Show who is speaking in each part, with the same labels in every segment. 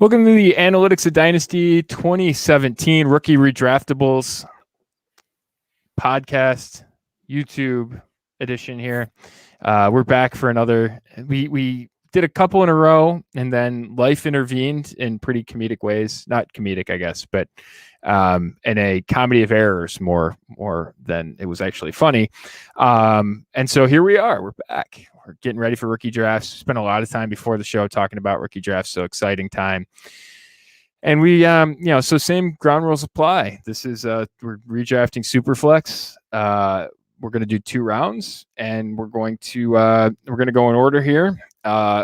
Speaker 1: Welcome to the Analytics of Dynasty 2017 Rookie Redraftables podcast, YouTube edition here. We're back for another. We did a couple in a row, and then life intervened in pretty comedic ways. Not comedic, I guess, but in a comedy of errors more than it was actually funny. And so here we are. We're back. We're getting ready for rookie drafts. Spent a lot of time before the show talking about rookie drafts. So exciting time. And we, so same ground rules apply. This is we're redrafting Superflex. We're going to do 2 rounds, and we're going to go in order here.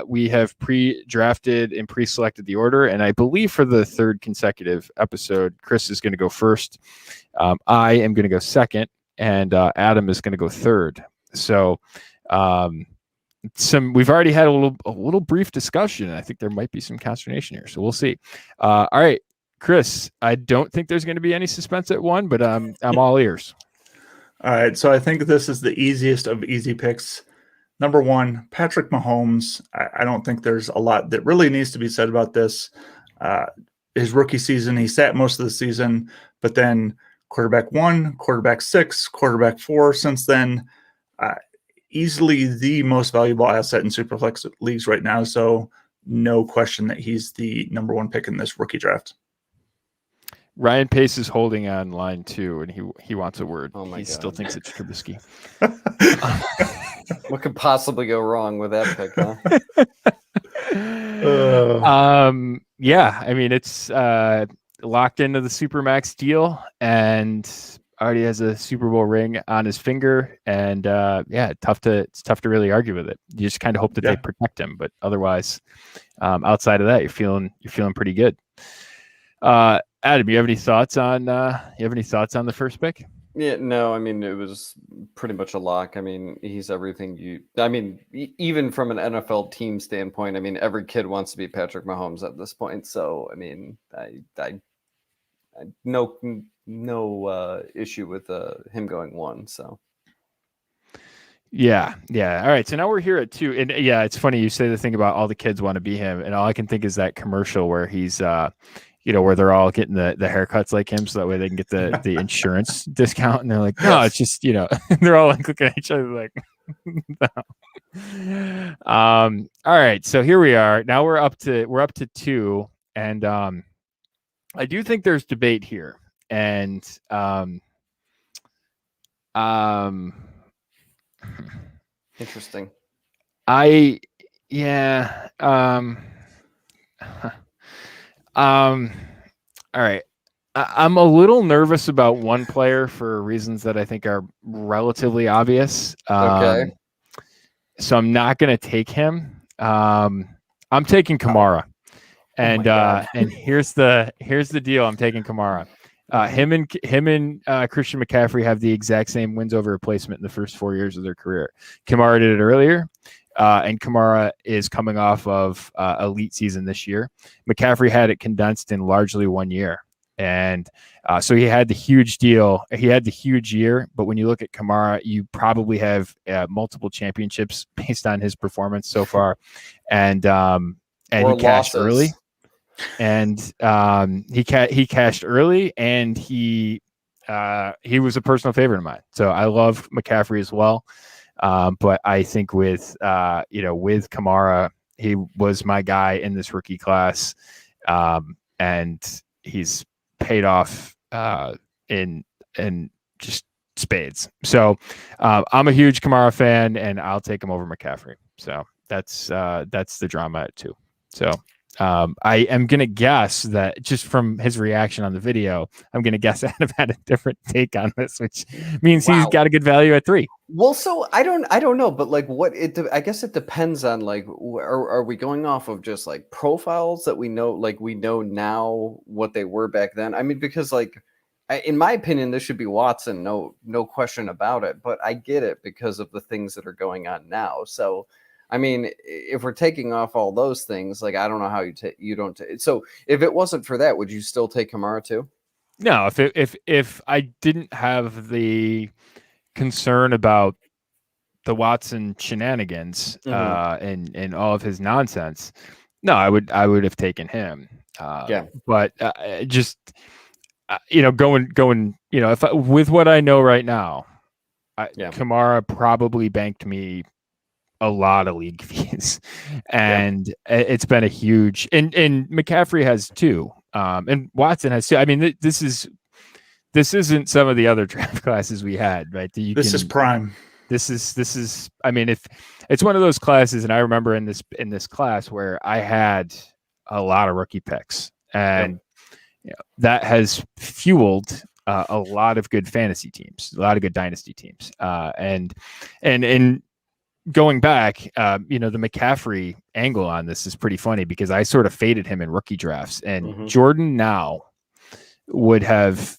Speaker 1: We have pre-drafted and pre-selected the order, and I believe for the 3rd consecutive episode, Chris is going to go first. I am going to go second, and Adam is going to go third. So we've already had a little brief discussion. I think there might be some consternation here, so we'll see. All right, Chris, I don't think there's going to be any suspense at 1, but I'm all ears.
Speaker 2: All right, so I think this is the easiest of easy picks. Number 1, Patrick Mahomes. I don't think there's a lot that really needs to be said about this. His rookie season, he sat most of the season, but then quarterback 1, quarterback 6, quarterback 4 since then. Easily the most valuable asset in Superflex leagues right now, so no question that he's the number 1 pick in this rookie draft.
Speaker 1: Ryan Pace is holding on line 2, and he wants a word.
Speaker 3: Oh my God.
Speaker 1: Still thinks it's Trubisky.
Speaker 3: What could possibly go wrong with that pick, huh?
Speaker 1: Yeah, I mean, it's locked into the Supermax deal, and already has a Super Bowl ring on his finger, and it's tough to really argue with it. You just kind of hope that they protect him, but otherwise, outside of that, you're feeling pretty good. Adam, you have any thoughts on the first pick?
Speaker 3: Yeah, no, I mean, it was pretty much a lock. I mean, he's everything even from an NFL team standpoint, I mean, every kid wants to be Patrick Mahomes at this point. So, I mean, I no issue with him going 1. So.
Speaker 1: Yeah. All right. So now we're here at 2. And yeah, it's funny you say the thing about all the kids want to be him. And all I can think is that commercial where he's, where they're all getting the haircuts like him, so that way they can get the insurance discount. And they're like, no, it's just, they're all like looking at each other like, no. All right. So here we are. Now we're up to 2. And I do think there's debate here. And
Speaker 3: Interesting.
Speaker 1: All right. I'm a little nervous about one player for reasons that I think are relatively obvious.
Speaker 3: Okay.
Speaker 1: So I'm not going to take him. I'm taking Kamara. And here's the deal. I'm taking Kamara. Him and Christian McCaffrey have the exact same wins over replacement in the first 4 years of their career. Kamara did it earlier, and Kamara is coming off of elite season this year. McCaffrey had it condensed in largely 1 year, and so he had the huge deal. He had the huge year, but when you look at Kamara, you probably have multiple championships based on his performance so far, and he cashed early. And he cashed early, and he was a personal favorite of mine. So I love McCaffrey as well, but I think with Kamara, he was my guy in this rookie class, and he's paid off in just spades. So I'm a huge Kamara fan, and I'll take him over McCaffrey. So that's the drama at 2. So. I am going to guess that just from his reaction on the video, I'm going to guess Adam had a different take on this, which means he's got a good value at 3.
Speaker 3: Well, so I don't know, but like I guess it depends on like, are we going off of just like profiles that we know now what they were back then? I mean, because like, in my opinion, this should be Watson. No question about it, but I get it because of the things that are going on now. So, I mean, if we're taking off all those things, like, I don't know how you don't. So if it wasn't for that, would you still take Kamara too?
Speaker 1: No, if I didn't have the concern about the Watson shenanigans and all of his nonsense, No, I would have taken him. But just going, if with what I know right now, Kamara probably banked me a lot of league fees, and it's been a huge. And McCaffrey has too, and Watson has too. I mean, this isn't some of the other draft classes we had, right?
Speaker 2: This is prime.
Speaker 1: This is. I mean, if it's one of those classes, and I remember in this class where I had a lot of rookie picks, and that has fueled a lot of good fantasy teams, a lot of good dynasty teams, and going back, the McCaffrey angle on this is pretty funny because I sort of faded him in rookie drafts, and Jordan now would have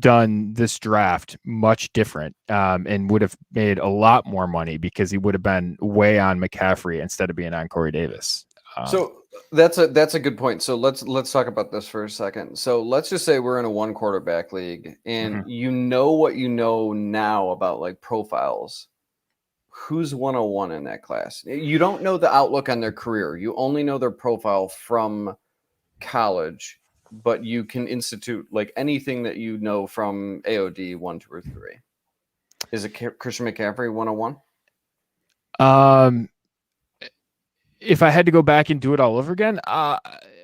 Speaker 1: done this draft much different, and would have made a lot more money because he would have been way on McCaffrey instead of being on Corey Davis.
Speaker 3: So that's a good point. So let's talk about this for a second. So let's just say we're in a 1 quarterback league, and you know what you know now about like profiles. Who's 101 in that class? You don't know the outlook on their career. You only know their profile from college, but you can institute like anything that you know from AOD 1, 2, or 3. Is it Christian McCaffrey 101?
Speaker 1: If I had to go back and do it all over again,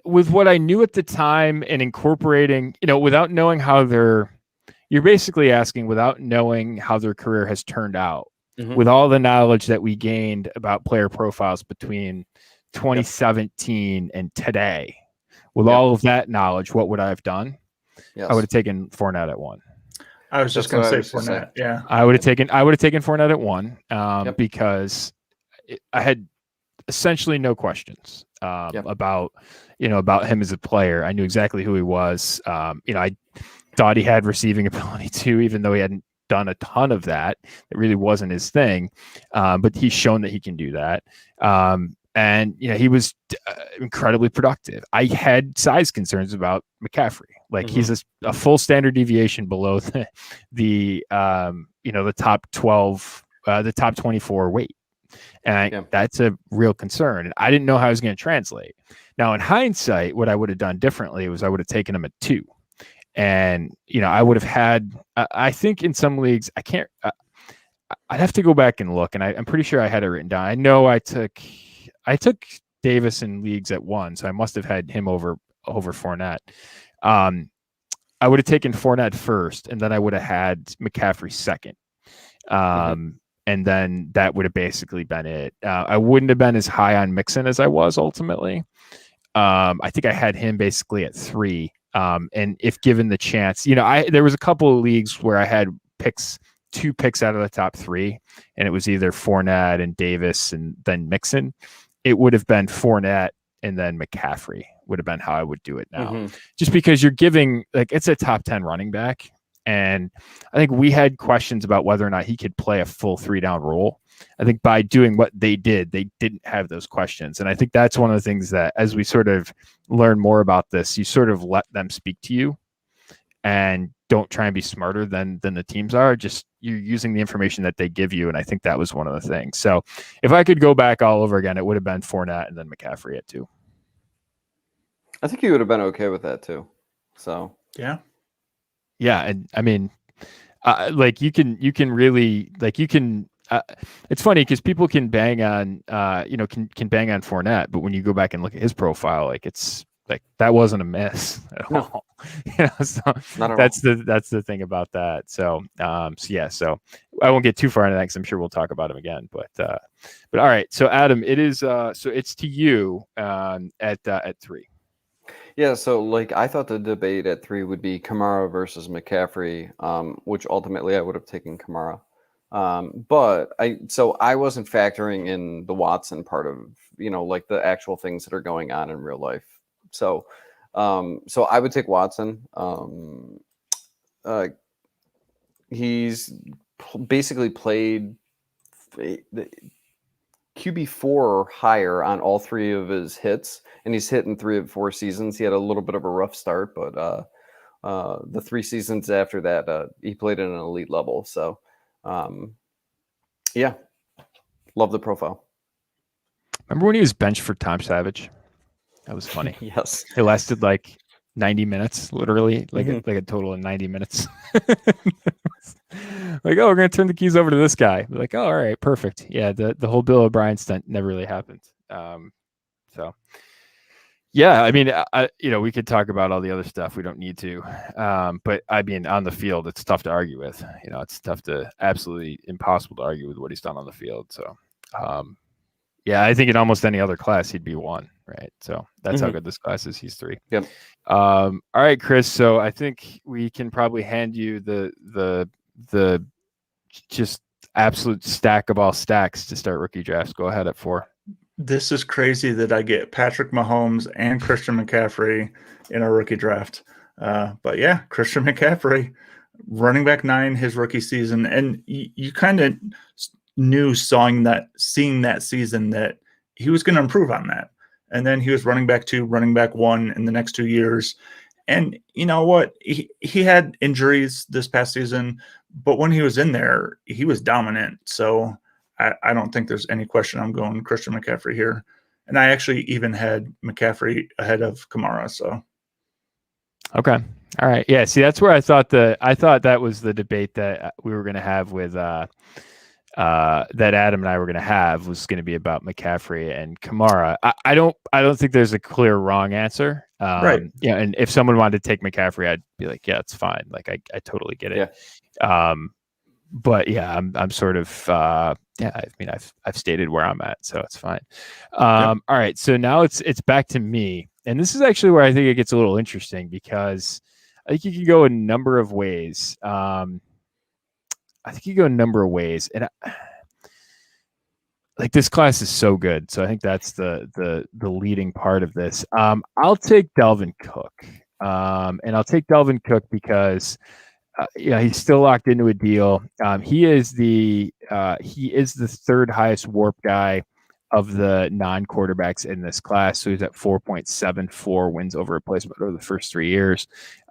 Speaker 1: with what I knew at the time and incorporating, without knowing you're basically asking without knowing how their career has turned out, with all the knowledge that we gained about player profiles between 2017 and today, with all of that knowledge, what would I have done? I would have taken Fournette at 1.
Speaker 2: I was just going to say Fournette. Yeah,
Speaker 1: I would have taken Fournette at 1 because I had essentially no questions about him as a player. I knew exactly who he was. I thought he had receiving ability too, even though he hadn't done a ton of that. It really wasn't his thing, but he's shown that he can do that. And he was incredibly productive. I had size concerns about McCaffrey. Like he's a full standard deviation below the top 12, the top 24 weight. And that's a real concern. And I didn't know how I was going to translate. Now, in hindsight, what I would have done differently was I would have taken him at 2. And, I would have had, I think in some leagues, I'd have to go back and look. And I'm pretty sure I had it written down. I know I took Davis in leagues at 1. So I must have had him over Fournette. I would have taken Fournette first, and then I would have had McCaffrey second. And then that would have basically been it. I wouldn't have been as high on Mixon as I was ultimately. I think I had him basically at 3. And if given the chance, there was a couple of leagues where I had 2 picks out of the top 3, and it was either Fournette and Davis and then Mixon. It would have been Fournette and then McCaffrey would have been how I would do it now. Just because you're giving, it's a top 10 running back. And I think we had questions about whether or not he could play a full 3-down role. I think by doing what they did, they didn't have those questions. And I think that's one of the things that as we sort of learn more about this, you sort of let them speak to you and don't try and be smarter than the teams are. Just you're using the information that they give you. And I think that was one of the things. So if I could go back all over again, it would have been Fournette and then McCaffrey at 2.
Speaker 3: I think you would have been okay with that too. So
Speaker 1: yeah, and I mean, you can really it's funny because people can bang on can bang on Fournette, but when you go back and look at his profile, it's like that wasn't a miss at all. So that's the thing about that. So so I won't get too far into that because I'm sure we'll talk about him again. But all right, so Adam, it is so it's to you at 3.
Speaker 3: Yeah, so I thought the debate at 3 would be Kamara versus McCaffrey, which ultimately I would have taken Kamara. But I wasn't factoring in the Watson part of, the actual things that are going on in real life. So I would take Watson. He's basically played the QB4 or higher on all 3 of his hits, and he's hit in 3 of 4 seasons. He had a little bit of a rough start, but the 3 seasons after that, he played at an elite level. So, love the profile.
Speaker 1: Remember when he was benched for Tom Savage? That was funny.
Speaker 3: Yes.
Speaker 1: It lasted like 90 minutes, literally, like a total of 90 minutes. Like, oh, we're gonna turn the keys over to this guy. Like, oh, all right, perfect. Yeah, the whole Bill O'Brien stunt never really happened. So yeah, I mean, we could talk about all the other stuff. We don't need to, but I mean, on the field, it's tough to argue with. It's absolutely impossible to argue with what he's done on the field. So, yeah, I think in almost any other class he'd be 1, right? So that's how good this class is. He's 3.
Speaker 3: Yep.
Speaker 1: All right, Chris. So I think we can probably hand you the just absolute stack of all stacks to start rookie drafts. Go ahead at 4.
Speaker 2: This is crazy that I get Patrick Mahomes and Christian McCaffrey in a rookie draft. But yeah, Christian McCaffrey, running back 9, his rookie season. And you kind of knew seeing that season that he was going to improve on that. And then he was running back 2, running back 1 in the next 2 years. And you know what? He had injuries this past season, but when he was in there, he was dominant. So I don't think there's any question I'm going Christian McCaffrey here. And I actually even had McCaffrey ahead of Kamara. So
Speaker 1: okay. All right. Yeah. See, that's where I thought that was the debate that we were going to have with that Adam and I were going to have was going to be about McCaffrey and Kamara. I don't think there's a clear wrong answer.
Speaker 2: Right.
Speaker 1: Yeah. And if someone wanted to take McCaffrey, I'd be like, yeah, it's fine. Like I totally get it.
Speaker 3: Yeah.
Speaker 1: But yeah, I'm sort of I mean I've stated where I'm at, so it's fine. All right, so now it's back to me, and this is actually where I think it gets a little interesting because I think you can go a number of ways. And like this class is so good, so I think that's the leading part of this. I'll take Dalvin Cook, and I'll take Dalvin Cook because. He's still locked into a deal. He is the third highest WARP guy of the non-quarterbacks in this class. So he's at 4.74 wins over replacement over the first 3 years,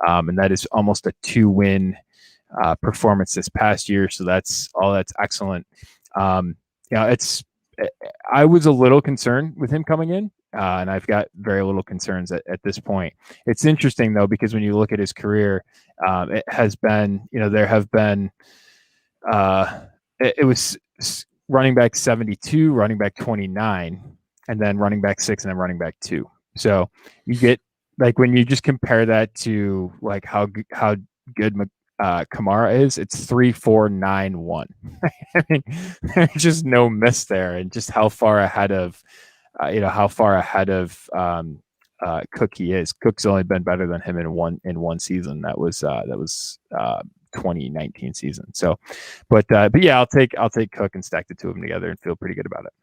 Speaker 1: and that is almost a 2-win performance this past year. So that's excellent. I was a little concerned with him coming in. And I've got very little concerns at this point. It's interesting though, because when you look at his career, it has been, there have been, it was running back 72, running back 29, and then running back 6, and then running back 2. So you get like when you just compare that to like how good Kamara is, it's 3, 4, 9, 1. I mean, there's just no miss there, and just how far ahead of. Cook he is. Cook's only been better than him in one season. That was 2019 season. So, but yeah, I'll take Cook and stack the two of them together and feel pretty good about it.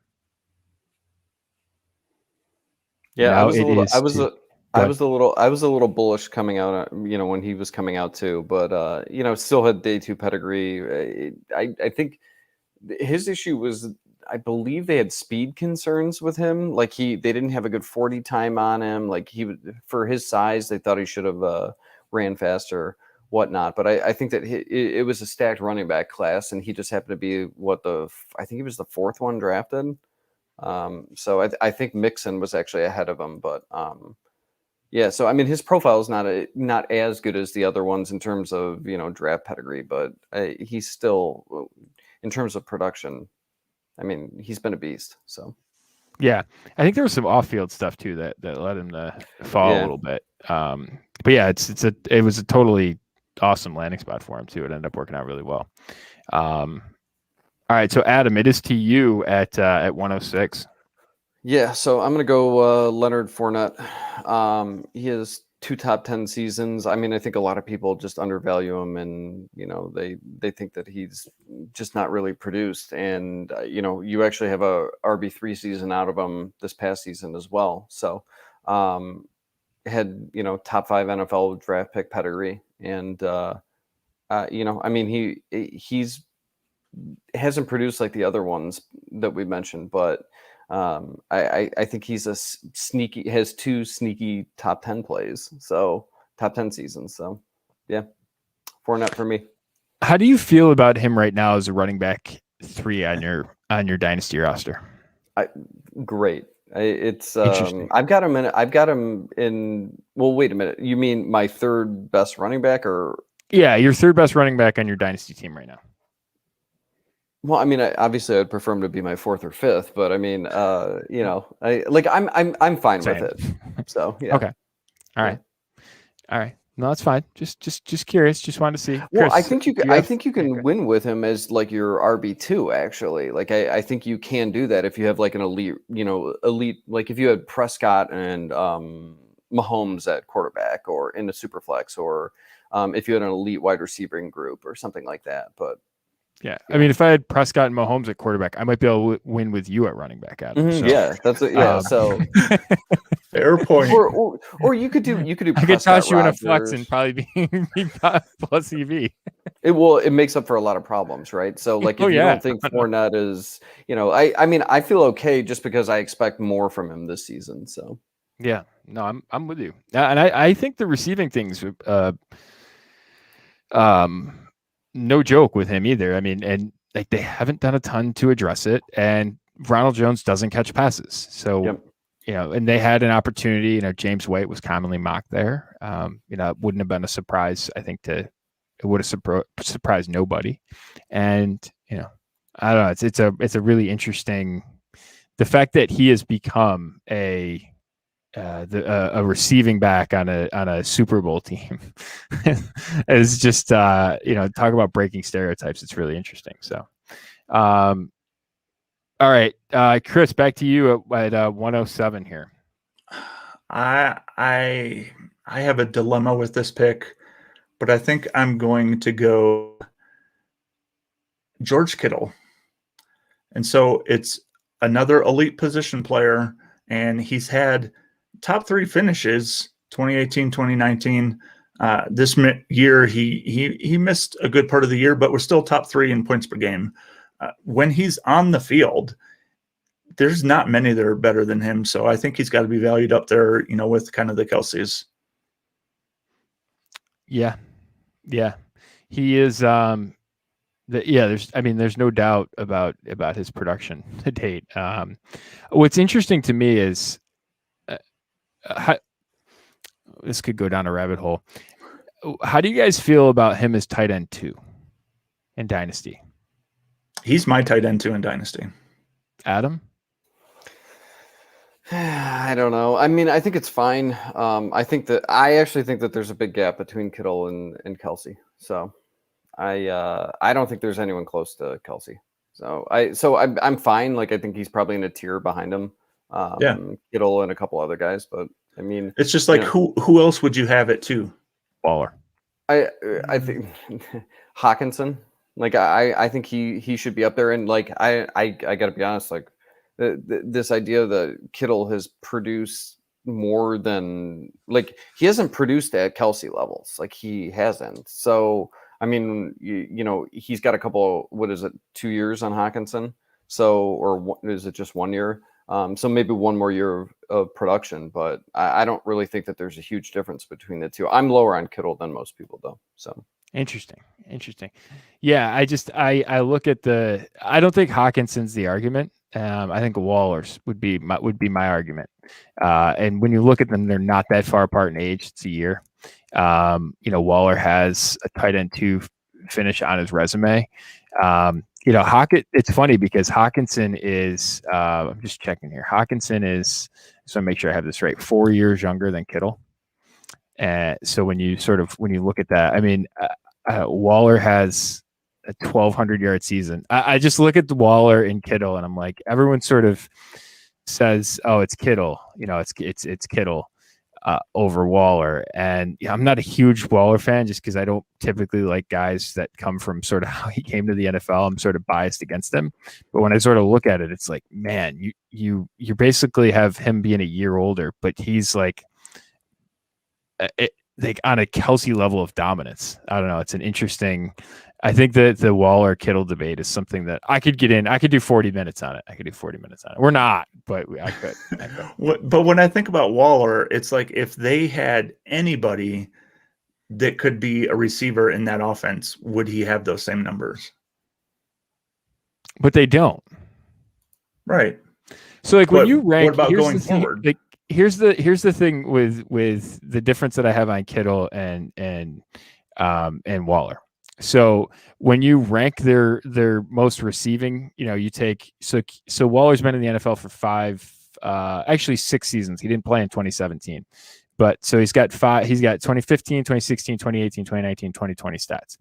Speaker 3: Yeah, I was a little bullish coming out, when he was coming out too, but still had day 2 pedigree. I think his issue was, I believe they had speed concerns with him. Like they didn't have a good 40 time on him. Like for his size, they thought he should have ran faster, whatnot. But I think that it was a stacked running back class, and he just happened to be I think he was the 4th one drafted. So I think Mixon was actually ahead of him, but yeah. So I mean, his profile is not as good as the other ones in terms of draft pedigree, but he's still, in terms of production, I mean, he's been a beast. So,
Speaker 1: yeah, I think there was some off-field stuff too that led him to fall a little bit. But yeah, it was a totally awesome landing spot for him too. It ended up working out really well. All right, so Adam, it is to you at 106.
Speaker 3: Yeah, so I'm gonna go Leonard Fournette. He has 2 top 10 seasons. I mean, I think a lot of people just undervalue him, and they think that he's just not really produced. And you actually have a RB3 season out of him this past season as well. So had top 5 NFL draft pick pedigree, and I mean he's hasn't produced like the other ones that we mentioned, but I think he's has 2 sneaky top 10 plays. So top 10 seasons. So yeah, Fournette for me.
Speaker 1: How do you feel about him right now as a running back 3 on your dynasty roster?
Speaker 3: great. It's
Speaker 1: Interesting.
Speaker 3: I've got him in. Well, wait a minute. You mean my third best running back, or?
Speaker 1: Yeah, your third best running back on your dynasty team right now.
Speaker 3: Well, I mean, obviously, I'd prefer him to be my fourth or fifth, but I mean, I'm fine
Speaker 1: Same.
Speaker 3: with it. So yeah.
Speaker 1: Okay. All right. All right. No, that's fine. Just curious. Just wanted to see.
Speaker 3: Well, I
Speaker 1: Chris,
Speaker 3: think you
Speaker 1: do
Speaker 3: can.
Speaker 1: you
Speaker 3: I
Speaker 1: have-
Speaker 3: think you can
Speaker 1: okay.
Speaker 3: win with him as like your RB2. Actually, like I think you can do that if you have like an elite. Like if you had Prescott and Mahomes at quarterback, or in a super flex, or if you had an elite wide receiving group or something like that. But
Speaker 1: Yeah. I mean, if I had Prescott and Mahomes at quarterback, I might be able to win with you at running back, Adam. So,
Speaker 3: yeah, that's it. Yeah,
Speaker 1: um,
Speaker 3: so
Speaker 2: Fair point.
Speaker 3: or you could do
Speaker 1: I could
Speaker 3: Prescott
Speaker 1: toss you in a flex and
Speaker 3: Rodgers.
Speaker 1: probably be plus EV.
Speaker 3: It makes up for a lot of problems, right? So like
Speaker 1: Oh
Speaker 3: if you
Speaker 1: yeah.
Speaker 3: don't think Fournette is, I mean I feel okay just because I expect more from him this season. So
Speaker 1: Yeah. No, I'm with you. And I think the receiving things no joke with him either. I mean, and like they haven't done a ton to address it, and Ronald Jones doesn't catch passes. So,
Speaker 3: yep.
Speaker 1: and they had an opportunity. James White was commonly mocked there. It wouldn't have been a surprise. I think it would have surprised nobody. And I don't know. It's a really interesting. The fact that he has become a receiving back on a Super Bowl team is just talk about breaking stereotypes. It's really interesting. So, all right, Chris, back to you at 107 here.
Speaker 2: I have a dilemma with this pick, but I think I'm going to go George Kittle. And so it's another elite position player, and he's had top 3 finishes 2018, 2019. This year, he missed a good part of the year, but we're still top 3 in points per game. When he's on the field, there's not many that are better than him. So I think he's got to be valued up there, with kind of the Kelseys.
Speaker 1: Yeah. He is. There's no doubt about his production to date. What's interesting to me is this could go down a rabbit hole. How do you guys feel about him as tight end 2 in Dynasty?
Speaker 2: He's my tight end 2 in Dynasty.
Speaker 1: Adam?
Speaker 3: I don't know. I mean, I think it's fine. I actually think that there's a big gap between Kittle and Kelsey. So I don't think there's anyone close to Kelsey. So I'm fine. Like I think he's probably in a tier behind him. Kittle and a couple other guys, but I mean,
Speaker 2: it's just like who else would you have it to?
Speaker 1: Waller.
Speaker 3: I think Hawkinson. Like I think he should be up there. And like I got to be honest, like this idea that Kittle has produced more than, like, he hasn't produced at Kelsey levels. Like he hasn't. So I mean, he's got a couple. What is it? 2 years on Hawkinson. So, or is it just 1 year? So maybe one more year of production, but I don't really think that there's a huge difference between the two. I'm lower on Kittle than most people, though. So
Speaker 1: interesting. Yeah, I look at I don't think Hawkinson's the argument. I think Waller's would be my argument. And when you look at them, they're not that far apart in age. It's a year. Waller has a tight end 2 finish on his resume. It's funny because Hawkinson is, I'm just checking here. Hawkinson is, so I make sure I have this right, 4 years younger than Kittle. And so when you look at that, I mean, Waller has a 1,200 yard season. I just look at the Waller and Kittle and I'm like, everyone sort of says, oh, it's Kittle, it's Kittle over Waller. And I'm not a huge Waller fan just because I don't typically like guys that come from sort of how he came to the NFL. I'm sort of biased against him. But when I sort of look at it, it's like, man, you basically have him being a year older, but he's like on a Kelsey level of dominance. I don't know. It's an interesting. I think that the Waller Kittle debate is something that I could get in. I could do 40 minutes on it. We're not, but I could.
Speaker 2: But when I think about Waller, it's like if they had anybody that could be a receiver in that offense, would he have those same numbers?
Speaker 1: But they don't.
Speaker 2: Right.
Speaker 1: So like when you rank,
Speaker 2: what about
Speaker 1: here's
Speaker 2: going
Speaker 1: the thing,
Speaker 2: forward?
Speaker 1: like here's the thing with the difference that I have on Kittle and Waller. So when you rank their most receiving, you take so Waller's been in the NFL for actually 6 seasons. He didn't play in 2017. But so he's got 2015, 2016, 2018, 2019, 2020 stats.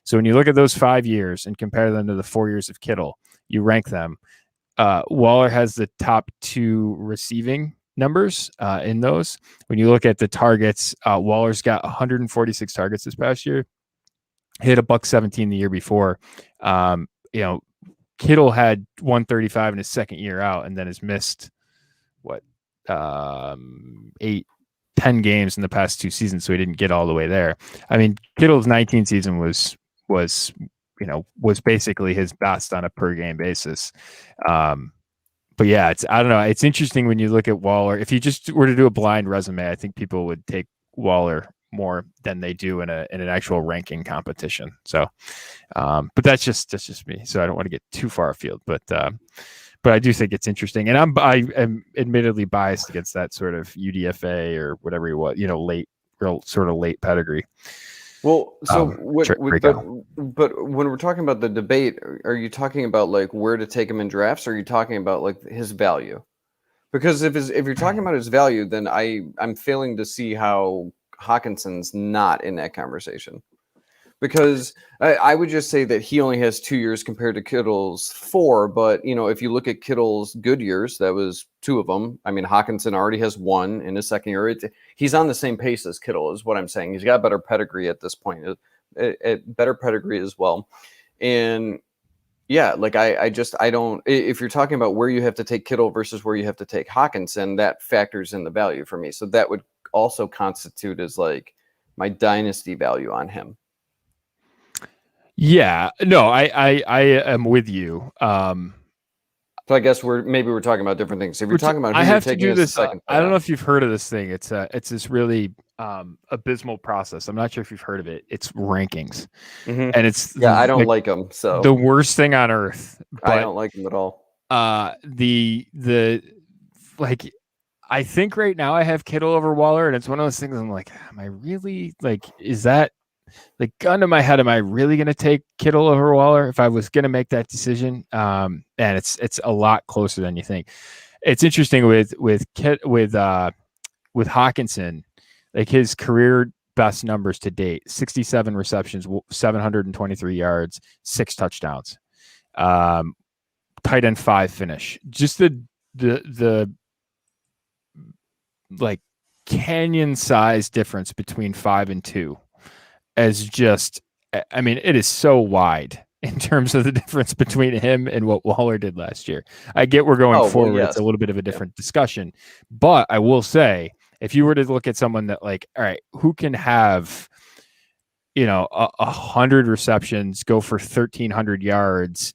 Speaker 1: So when you look at those 5 years and compare them to the 4 years of Kittle, you rank them. Waller has the top 2 receiving numbers in those. When you look at the targets, Waller's got 146 targets this past year. Hit a $117 the year before. Kittle had 135 in his second year out, and then has missed 10 games in the past 2 seasons, so he didn't get all the way there. I mean, Kittle's 19 season was basically his best on a per game basis. But yeah, I don't know. It's interesting when you look at Waller. If you just were to do a blind resume, I think people would take Waller more than they do in an actual ranking competition. So, but that's just me. So I don't want to get too far afield, but I do think it's interesting, and I am admittedly biased against that sort of UDFA or whatever you want, late pedigree.
Speaker 3: Well, so but when we're talking about the debate, are you talking about like where to take him in drafts, or are you talking about like his value? Because if you're talking about his value, then I'm failing to see how Hawkinson's not in that conversation. Because I would just say that he only has 2 years compared to Kittle's 4. But, if you look at Kittle's good years, that was 2 of them. I mean, Hawkinson already has 1 in his second year. He's on the same pace as Kittle is what I'm saying. He's got better pedigree at this point, better pedigree as well. And yeah, like I don't, if you're talking about where you have to take Kittle versus where you have to take Hawkinson, that factors in the value for me. So that would also constitute as like my dynasty value on him.
Speaker 1: Yeah, no, I am with you.
Speaker 3: So I guess we're talking about different things. So if you're talking about,
Speaker 1: I have to do this. I don't know if you've heard of this thing. It's this really abysmal process. I'm not sure if you've heard of it. It's rankings, and it's
Speaker 3: I don't like them. So
Speaker 1: the worst thing on earth. But,
Speaker 3: I don't like them at all.
Speaker 1: I think right now I have Kittle over Waller, and it's one of those things I'm like, am I really is that like gun to my head? Am I really going to take Kittle over Waller if I was going to make that decision? And it's a lot closer than you think. It's interesting with Hawkinson, like his career best numbers to date: 67 receptions, 723 yards, 6 touchdowns, tight end 5 finish. Just the like canyon size difference between 5 and 2 as just, I mean, it is so wide in terms of the difference between him and what Waller did last year. I get we're going forward. Yes. It's a little bit of a different discussion, but I will say, if you were to look at someone that all right, who can have, 100 receptions, go for 1,300 yards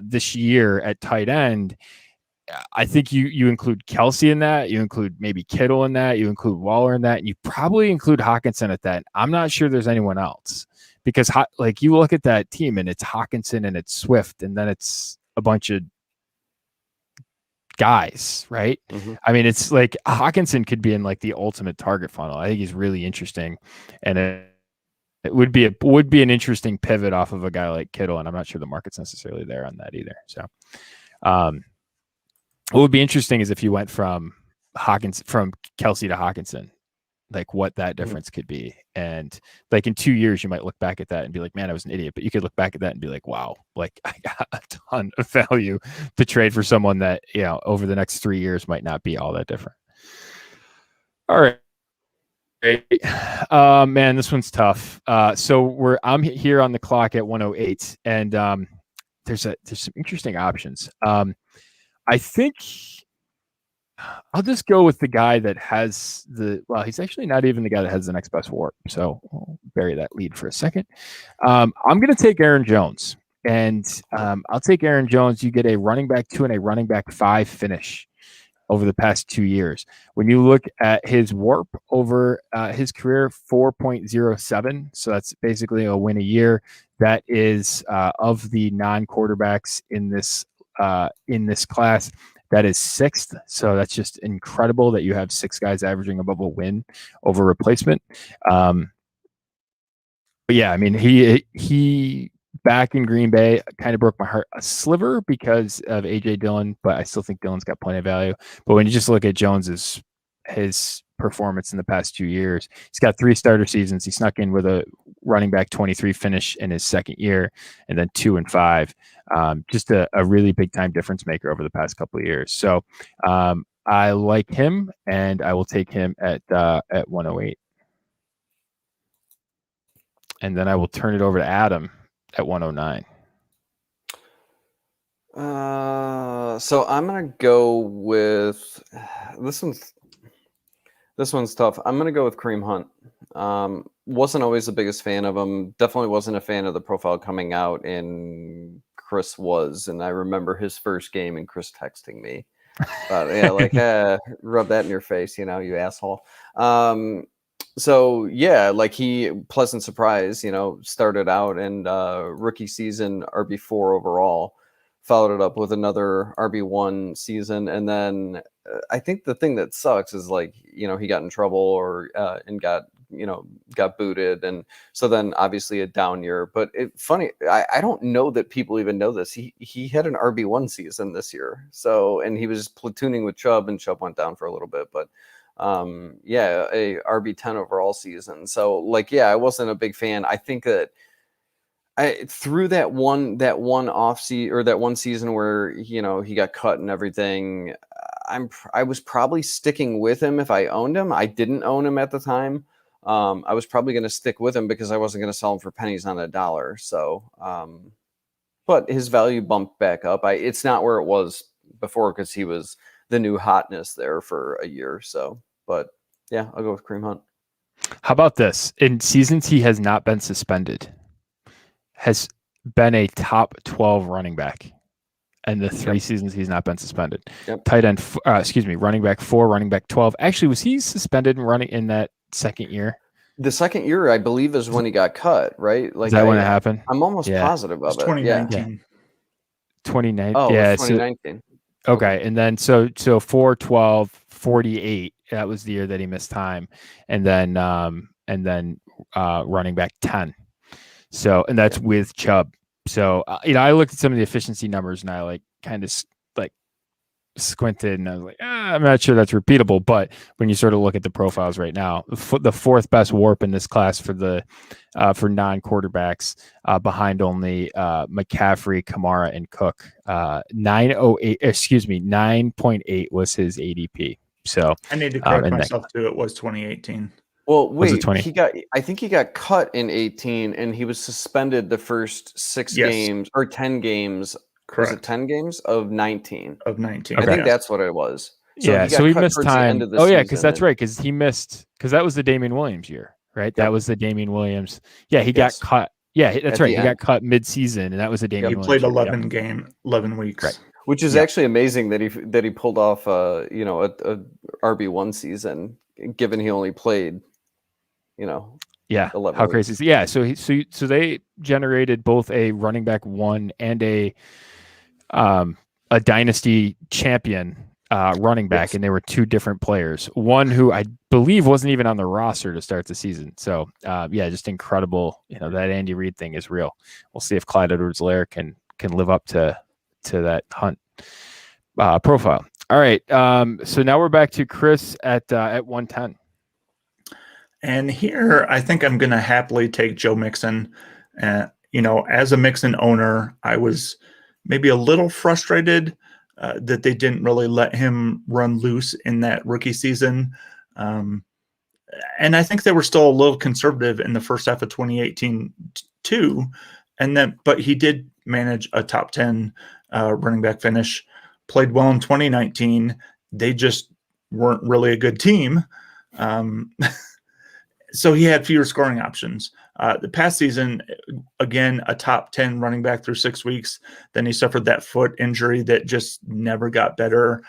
Speaker 1: this year at tight end, I think you include Kelsey in that, you include maybe Kittle in that, you include Waller in that, and you probably include Hawkinson at that. I'm not sure there's anyone else, because you look at that team and it's Hawkinson and it's Swift, and then it's a bunch of guys, right? Mm-hmm. I mean, it's like Hawkinson could be in the ultimate target funnel. I think he's really interesting, and it would be an interesting pivot off of a guy like Kittle, and I'm not sure the market's necessarily there on that either. So, what would be interesting is if you went from Kelsey to Hawkinson, what that difference could be. And in 2 years, you might look back at that and be like, man, I was an idiot. But you could look back at that and be like, wow, I got a ton of value to trade for someone that, over the next 3 years might not be all that different. All right. Man, this one's tough. So I'm here on the clock at 1:08, and there's some interesting options. I think I'll just go with the guy that has he's actually not even the guy that has the next best WARP. So I'll bury that lead for a second. I'm going to take Aaron Jones, and I'll take Aaron Jones. You get a running back 2 and a running back 5 finish over the past 2 years. When you look at his WARP over his career, 4.07. So that's basically a win a year. That is of the non-quarterbacks in this class, That is 6th. So that's just incredible that you have 6 guys averaging above a win over replacement. But yeah, I mean, he back in Green Bay kind of broke my heart a sliver because of AJ Dillon, but I still think Dillon's got plenty of value. But when you just look at Jones's his performance in the past 2 years, he's got 3 starter seasons. He snuck in with a running back 23 finish in his second year, and then 2 and 5. Just a really big time difference maker over the past couple of years. So I like him, and I will take him at 108. And then I will turn it over to Adam at 109.
Speaker 3: So I'm gonna go with this one's tough. I'm gonna go with Kareem Hunt. Wasn't always the biggest fan of him. Definitely wasn't a fan of the profile coming out, and Chris was. And I remember his first game and Chris texting me, yeah, like, rub that in your face, you asshole. So yeah, like he pleasant surprise, started out and rookie season RB4 overall, followed it up with another RB1 season, and then I think the thing that sucks is like he got in trouble or and got booted, and so then obviously a down year. But funny, I don't know that people even know this. He had an RB1 season this year, so and he was platooning with Chubb, and Chubb went down for a little bit, but. Yeah, a RB10 overall season. So like, yeah, I wasn't a big fan. I think that through that one off season or that one season where he got cut and everything, I was probably sticking with him if I owned him. I didn't own him at the time. I was probably going to stick with him because I wasn't going to sell him for pennies on a dollar. So, but his value bumped back up. It's not where it was before because he was the new hotness there for a year. So, but yeah, I'll go with Kareem Hunt.
Speaker 1: How about this? In seasons he has not been suspended, has been a top 12 running back. And the 3 seasons he's not been suspended. Tight end, running back 4, running back 12. Actually, was he suspended and running in that second year?
Speaker 3: The second year, I believe, is when he got cut, right? Like,
Speaker 1: is that when it happened?
Speaker 3: I'm almost positive of it.
Speaker 2: 2019.
Speaker 3: Yeah.
Speaker 1: 2019.
Speaker 3: Oh, yeah, 2019.
Speaker 1: Okay, and then so 4, 12, 48. That was the year that he missed time, and then running back 10. So, and that's with Chubb. So, I looked at some of the efficiency numbers and I like kind of like squinted and I was like, I'm not sure that's repeatable. But when you sort of look at the profiles right now, the 4th best WARP in this class for the for non-quarterbacks, behind only McCaffrey, Kamara, and Cook. 9.8 was his ADP. So
Speaker 2: I need to correct myself too. It was 2018.
Speaker 3: Well, wait, I think he got cut in 18 and he was suspended the first 6 games or 10 games.
Speaker 2: Correct.
Speaker 3: Was it 10 games of 19?
Speaker 2: Of 19.
Speaker 3: I think that's what it was. So
Speaker 1: so he missed time. Because that's right. Because he missed, because that was the Damian Williams year, right? That was the Damian Williams. Yeah, he got cut. Yeah, that's right. He got cut mid-season, and that was a Damian Williams.
Speaker 2: He played 11 weeks.
Speaker 1: Right.
Speaker 3: Which is actually amazing that he pulled off a RB1 season, given he only played 11
Speaker 1: how crazy is it? Yeah, so they generated both a running back 1 and a dynasty champion running back, and they were 2 different players. One who I believe wasn't even on the roster to start the season. So just incredible. That Andy Reid thing is real. We'll see if Clyde Edwards-Helaire can live up to that Hunt profile. All right, so now we're back to Chris at 110.
Speaker 2: And here, I think I'm going to happily take Joe Mixon. As a Mixon owner, I was maybe a little frustrated that they didn't really let him run loose in that rookie season. And I think they were still a little conservative in the first half of 2018 too. But he did manage a top 10 running back finish, played well in 2019. They just weren't really a good team. So he had fewer scoring options. The past season, again, a top 10 running back through 6 weeks. Then he suffered that foot injury that just never got better.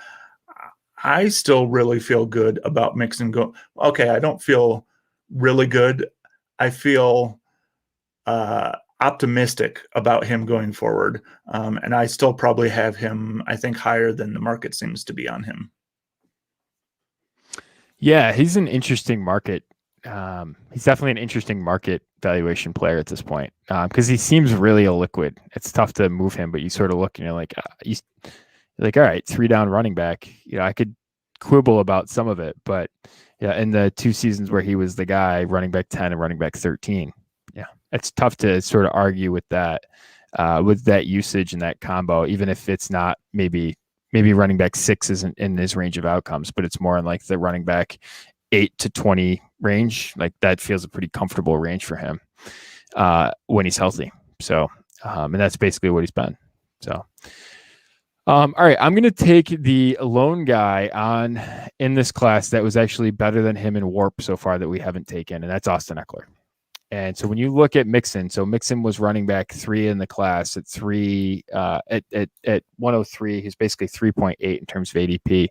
Speaker 2: I still really feel good about Mixon. I don't feel really good. I feel optimistic about him going forward. And I still probably have him, I think, higher than the market seems to be on him.
Speaker 1: Yeah, he's an interesting market. He's definitely an interesting market valuation player at this point because he seems really illiquid. It's tough to move him, but you sort of look and you're like, all right, 3-down running back. I could quibble about some of it, but yeah, in the 2 seasons where he was the guy, running back 10 and running back 13, yeah, it's tough to sort of argue with that usage and that combo, even if it's not maybe running back 6 isn't in his range of outcomes, but it's more in like the running back 8 to 20 range. Like that feels a pretty comfortable range for him when he's healthy. So, and that's basically what he's been. So, all right, I'm going to take the lone guy on in this class that was actually better than him in WARP so far that we haven't taken, and that's Austin Eckler. And so when you look at Mixon, so Mixon was running back 3 in the class at 103. He's basically 3.8 in terms of ADP.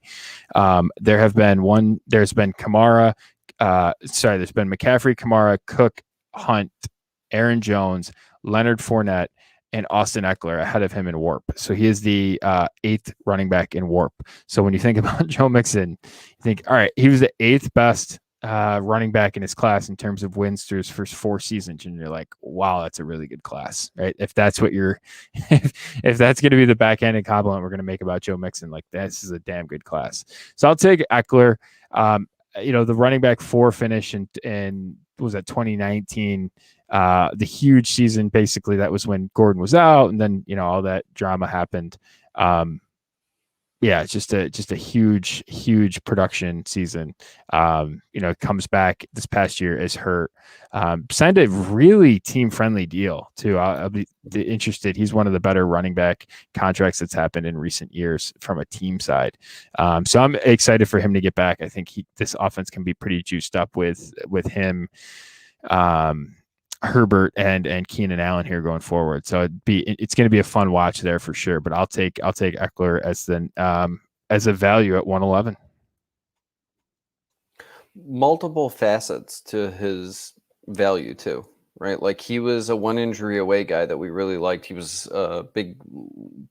Speaker 1: There's been Kamara. There's been McCaffrey, Kamara, Cook, Hunt, Aaron Jones, Leonard Fournette, and Austin Eckler ahead of him in WARP. So he is the 8th running back in WARP. So when you think about Joe Mixon, you think, all right, he was the 8th best running back in his class in terms of wins through his first 4 seasons, and you're like, wow, that's a really good class, right? If that's what you're if that's going to be the backhanded compliment we're going to make about Joe Mixon, like this is a damn good class. So I'll take Eckler. The running back 4 finish and was that 2019, the huge season. Basically that was when Gordon was out, and then all that drama happened. It's just a huge production season. Comes back this past year, is hurt. Signed a really team-friendly deal too. I'll be interested. He's one of the better running back contracts that's happened in recent years from a team side. So I'm excited for him to get back. I think this offense can be pretty juiced up with him, Herbert and Keenan Allen here going forward. So it's going to be a fun watch there for sure. But I'll take Eckler as a value at 111.
Speaker 3: Multiple facets to his value too, right? Like he was a 1 injury away guy that we really liked. He was a big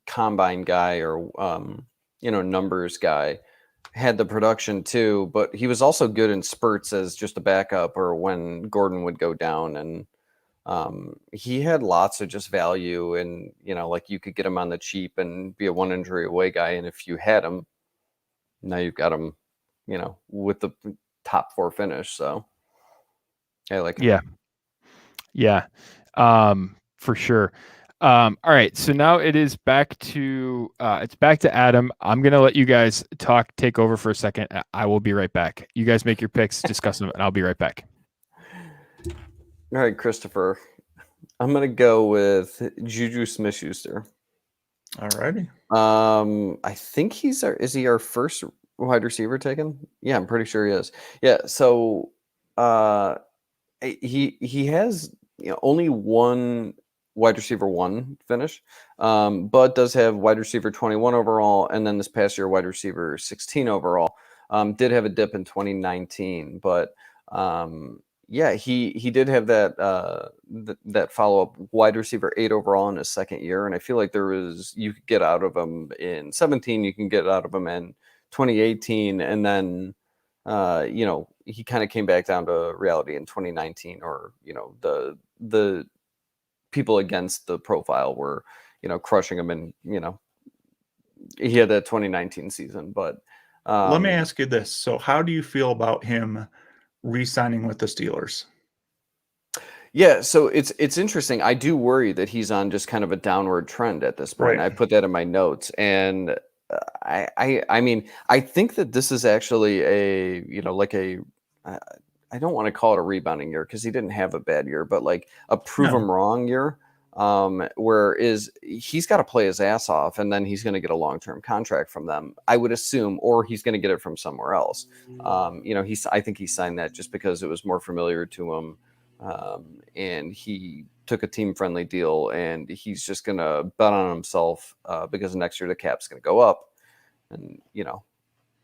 Speaker 3: combine guy or numbers guy. Had the production too, but he was also good in spurts as just a backup or when Gordon would go down, and he had lots of just value, and like you could get him on the cheap and be a 1 injury away guy, and if you had him, now you've got him with the top 4 finish. So I like him.
Speaker 1: Yeah, for sure. All right, so now it's back to Adam. I'm gonna let you guys take over for a second. I will be right back. You guys make your picks, discuss them, and I'll be right back.
Speaker 3: All right, Christopher. I'm gonna go with Juju Smith-Schuster.
Speaker 2: All righty.
Speaker 3: I think is he our first wide receiver taken? Yeah, I'm pretty sure he is. Yeah, so he has only one wide receiver 1 finish, but does have wide receiver 21 overall, and then this past year wide receiver 16 overall. Did have a dip in 2019, but he did have that follow-up wide receiver 8 overall in his second year, and I feel like you could get out of him in 17, you can get out of him in 2018, and then he kind of came back down to reality in 2019, or the people against the profile were crushing him, and he had that 2019 season. But
Speaker 2: let me ask you this: so how do you feel about him re-signing with the Steelers?
Speaker 3: Yeah, so it's interesting. I do worry that he's on just kind of a downward trend at this point.
Speaker 2: Right.
Speaker 3: I put that in my notes, and I mean, I think that this is actually I don't want to call it a rebounding year because he didn't have a bad year, but like a prove him wrong year, where he's got to play his ass off, and then he's going to get a long-term contract from them, I would assume, or he's going to get it from somewhere else. I think he signed that just because it was more familiar to him, and he took a team-friendly deal, and he's just going to bet on himself because next year the cap's going to go up, and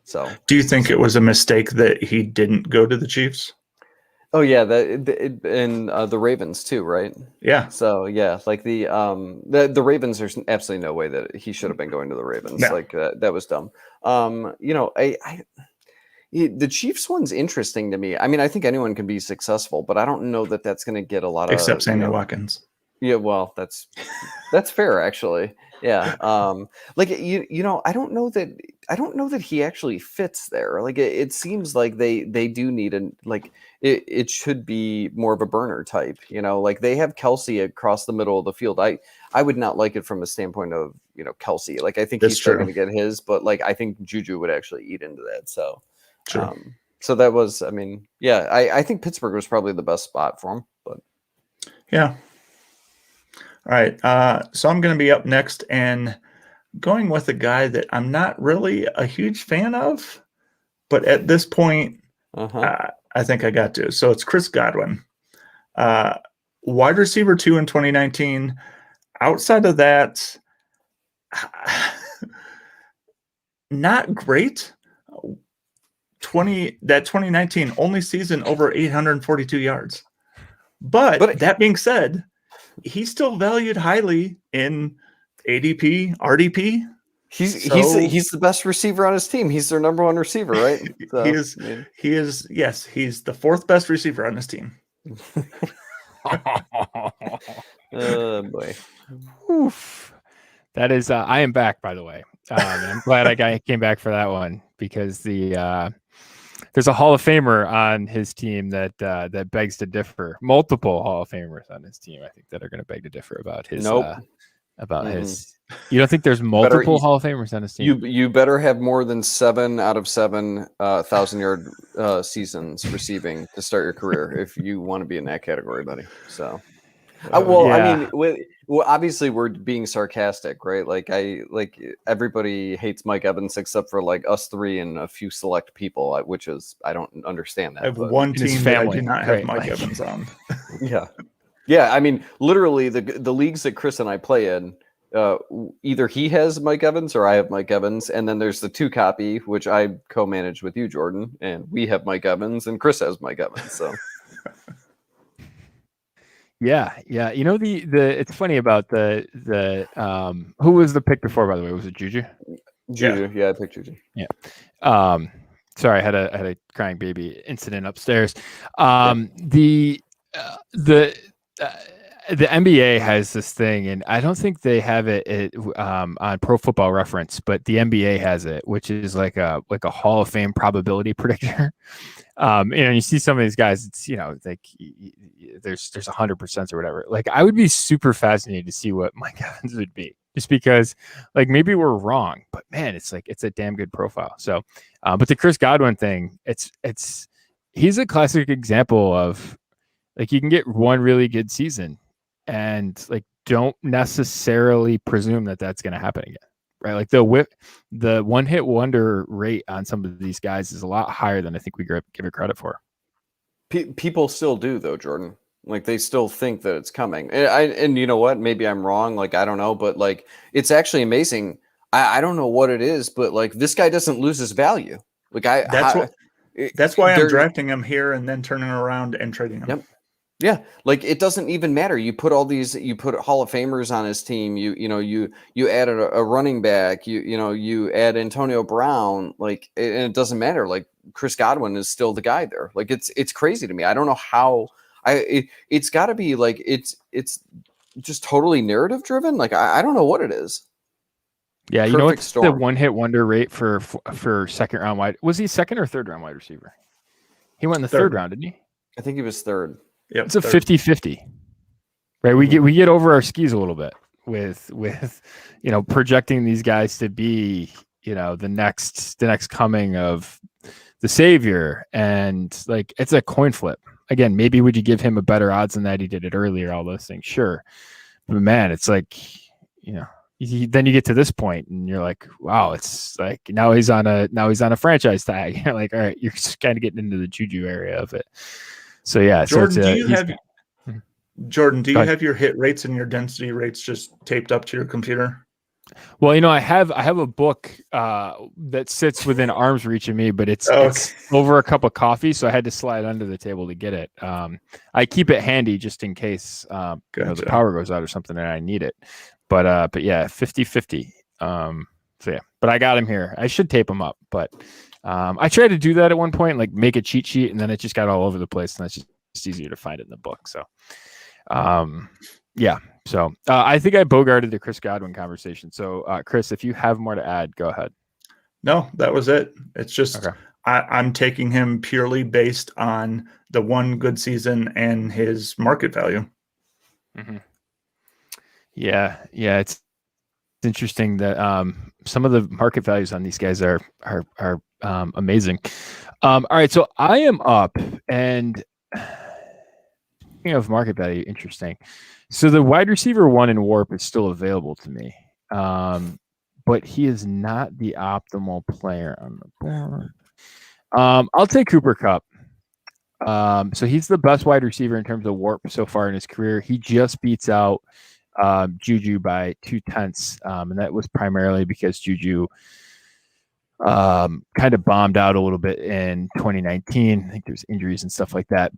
Speaker 3: so.
Speaker 2: Do you think it was a mistake that he didn't go to the Chiefs?
Speaker 3: Oh yeah, and the Ravens too, right?
Speaker 2: Yeah.
Speaker 3: So yeah, like the Ravens. There's absolutely no way that he should have been going to the Ravens.
Speaker 2: No.
Speaker 3: Like that was dumb. The Chiefs one's interesting to me. I mean, I think anyone can be successful, but I don't know that that's going to get a lot
Speaker 2: Except
Speaker 3: of
Speaker 2: Sammy Watkins.
Speaker 3: Yeah, well, that's fair actually. Yeah. Like I don't know that he actually fits there. Like it seems like they do need it should be more of a burner type, like they have Kelsey across the middle of the field. I would not like it from a standpoint of, Kelsey. Like I think
Speaker 2: That's
Speaker 3: he's still
Speaker 2: true.
Speaker 3: going to get his, but like I think Juju would actually eat into that. So
Speaker 2: True.
Speaker 3: so that was, I mean, yeah, I think Pittsburgh was probably the best spot for him, but
Speaker 2: Yeah. All right. So I'm going to be up next and going with a guy that I'm not really a huge fan of, but at this point, I think I got to. So it's Chris Godwin, wide receiver 2 in 2019. Outside of that, not great. 2019 only season over 842 yards. But that being said, he's still valued highly in ADP, RDP.
Speaker 3: He's the best receiver on his team. He's their number one receiver, right? So,
Speaker 2: he is. Yes, he's the 4th best receiver on his team.
Speaker 3: Oh boy.
Speaker 1: Oof. That is, I am back, by the way. I'm glad I came back for that one because there's a Hall of Famer on his team that begs to differ. Multiple Hall of Famers on his team, I think, that are going to beg to differ about his. His. You don't think there's multiple Hall of Famers on his team?
Speaker 3: You better have more than 7 out of 7 1,000-yard seasons receiving to start your career if you want to be in that category, buddy. So. I mean, obviously we're being sarcastic, right? Like everybody hates Mike Evans except for like us 3 and a few select people, which is I don't understand that.
Speaker 2: I have one team that I do not have Mike Evans on.
Speaker 3: Yeah. I mean, literally the leagues that Chris and I play in, either he has Mike Evans or I have Mike Evans, and then there's the 2 copy which I co-manage with you, Jordan, and we have Mike Evans and Chris has Mike Evans. So.
Speaker 1: Yeah. It's funny about the who was the pick before, by the way? Was it Juju?
Speaker 3: Juju, yeah, I picked Juju.
Speaker 1: Yeah. Sorry, I had a crying baby incident upstairs. The NBA has this thing, and I don't think they have it on Pro Football Reference, but the NBA has it, which is like a Hall of Fame probability predictor. You see some of these guys, it's, like there's 100% or whatever. Like I would be super fascinated to see what Mike Evans would be, just because like maybe we're wrong, but man, it's a damn good profile. So, but the Chris Godwin thing, he's a classic example of like you can get one really good season and like don't necessarily presume that that's going to happen again. Right, like the one hit wonder rate on some of these guys is a lot higher than I think we give it credit for.
Speaker 3: People still do, though, Jordan. Like they still think that it's coming, and you know what? Maybe I'm wrong. Like I don't know, but like it's actually amazing. I don't know what it is, but like this guy doesn't lose his value. Like
Speaker 2: that's why I'm drafting him here and then turning around and trading him.
Speaker 3: Yep. Yeah, like it doesn't even matter. You put Hall of Famers on his team. You added a running back. You add Antonio Brown. Like, and it doesn't matter. Like Chris Godwin is still the guy there. Like it's crazy to me. I don't know how. It's got to be like it's just totally narrative driven. Like I don't know what it is.
Speaker 1: Yeah, you know what's the one hit wonder rate for second round wide? Was he second or third round wide receiver? He went in the third round, didn't he?
Speaker 3: I think he was third.
Speaker 1: Yep, it's a 50-50, right? We get over our skis a little bit with projecting these guys to be the next coming of the savior, and like it's a coin flip. Again, maybe would you give him a better odds than that? He did it earlier, all those things, sure, but man, it's like then you get to this point and you're like, wow, it's like now he's on a franchise tag. You're like, all right, you're just kind of getting into the Juju area of it. So yeah,
Speaker 2: Jordan, do you have your hit rates and your density rates just taped up to your computer?
Speaker 1: Well, I have a book that sits within arm's reach of me, but it's over a cup of coffee, so I had to slide under the table to get it. I keep it handy just in case the power goes out or something and I need it. But yeah, 50-50. So yeah, but I got him here. I should tape him up, but I tried to do that at one point, like make a cheat sheet, and then it just got all over the place, and that's just easier to find it in the book. So yeah. So I think I bogarted the Chris Godwin conversation. So Chris, if you have more to add, go ahead.
Speaker 2: No, that was it. It's just I'm taking him purely based on the one good season and his market value.
Speaker 1: Mm-hmm. Yeah. It's interesting that some of the market values on these guys are amazing. All right, so I am up, and speaking of market value, interesting. So the wide receiver 1 in WARP is still available to me, but he is not the optimal player on the board. I'll take Cooper Kupp. So he's the best wide receiver in terms of WARP so far in his career. He just beats out Juju by 0.2, and that was primarily because Juju kind of bombed out a little bit in 2019. I think there's injuries and stuff like that.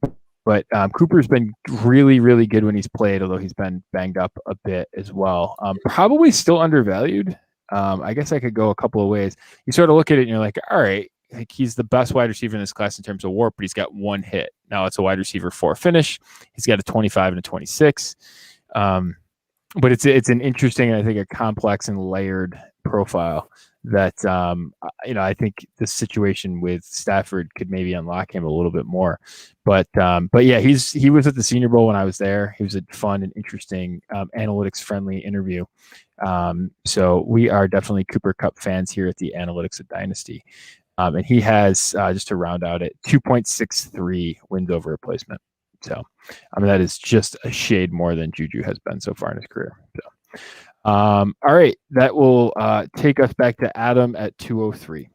Speaker 1: But Cooper's been really, really good when he's played, although he's been banged up a bit as well. Probably still undervalued. I guess I could go a couple of ways. You sort of look at it and you're like, all right, like he's the best wide receiver in this class in terms of WARP, but he's got one hit. Now it's a wide receiver 4 finish. He's got a 25 and a 26. But it's an interesting, I think, a complex and layered profile that I think the situation with Stafford could maybe unlock him a little bit more. But yeah, he was at the Senior Bowl when I was there. He was a fun and interesting, analytics friendly interview. So we are definitely Cooper Kupp fans here at the Analytics of Dynasty. And he has, just to round out it, 2.63 wins over replacement. So, that is just a shade more than Juju has been so far in his career. So, all right, that will take us back to Adam at 203.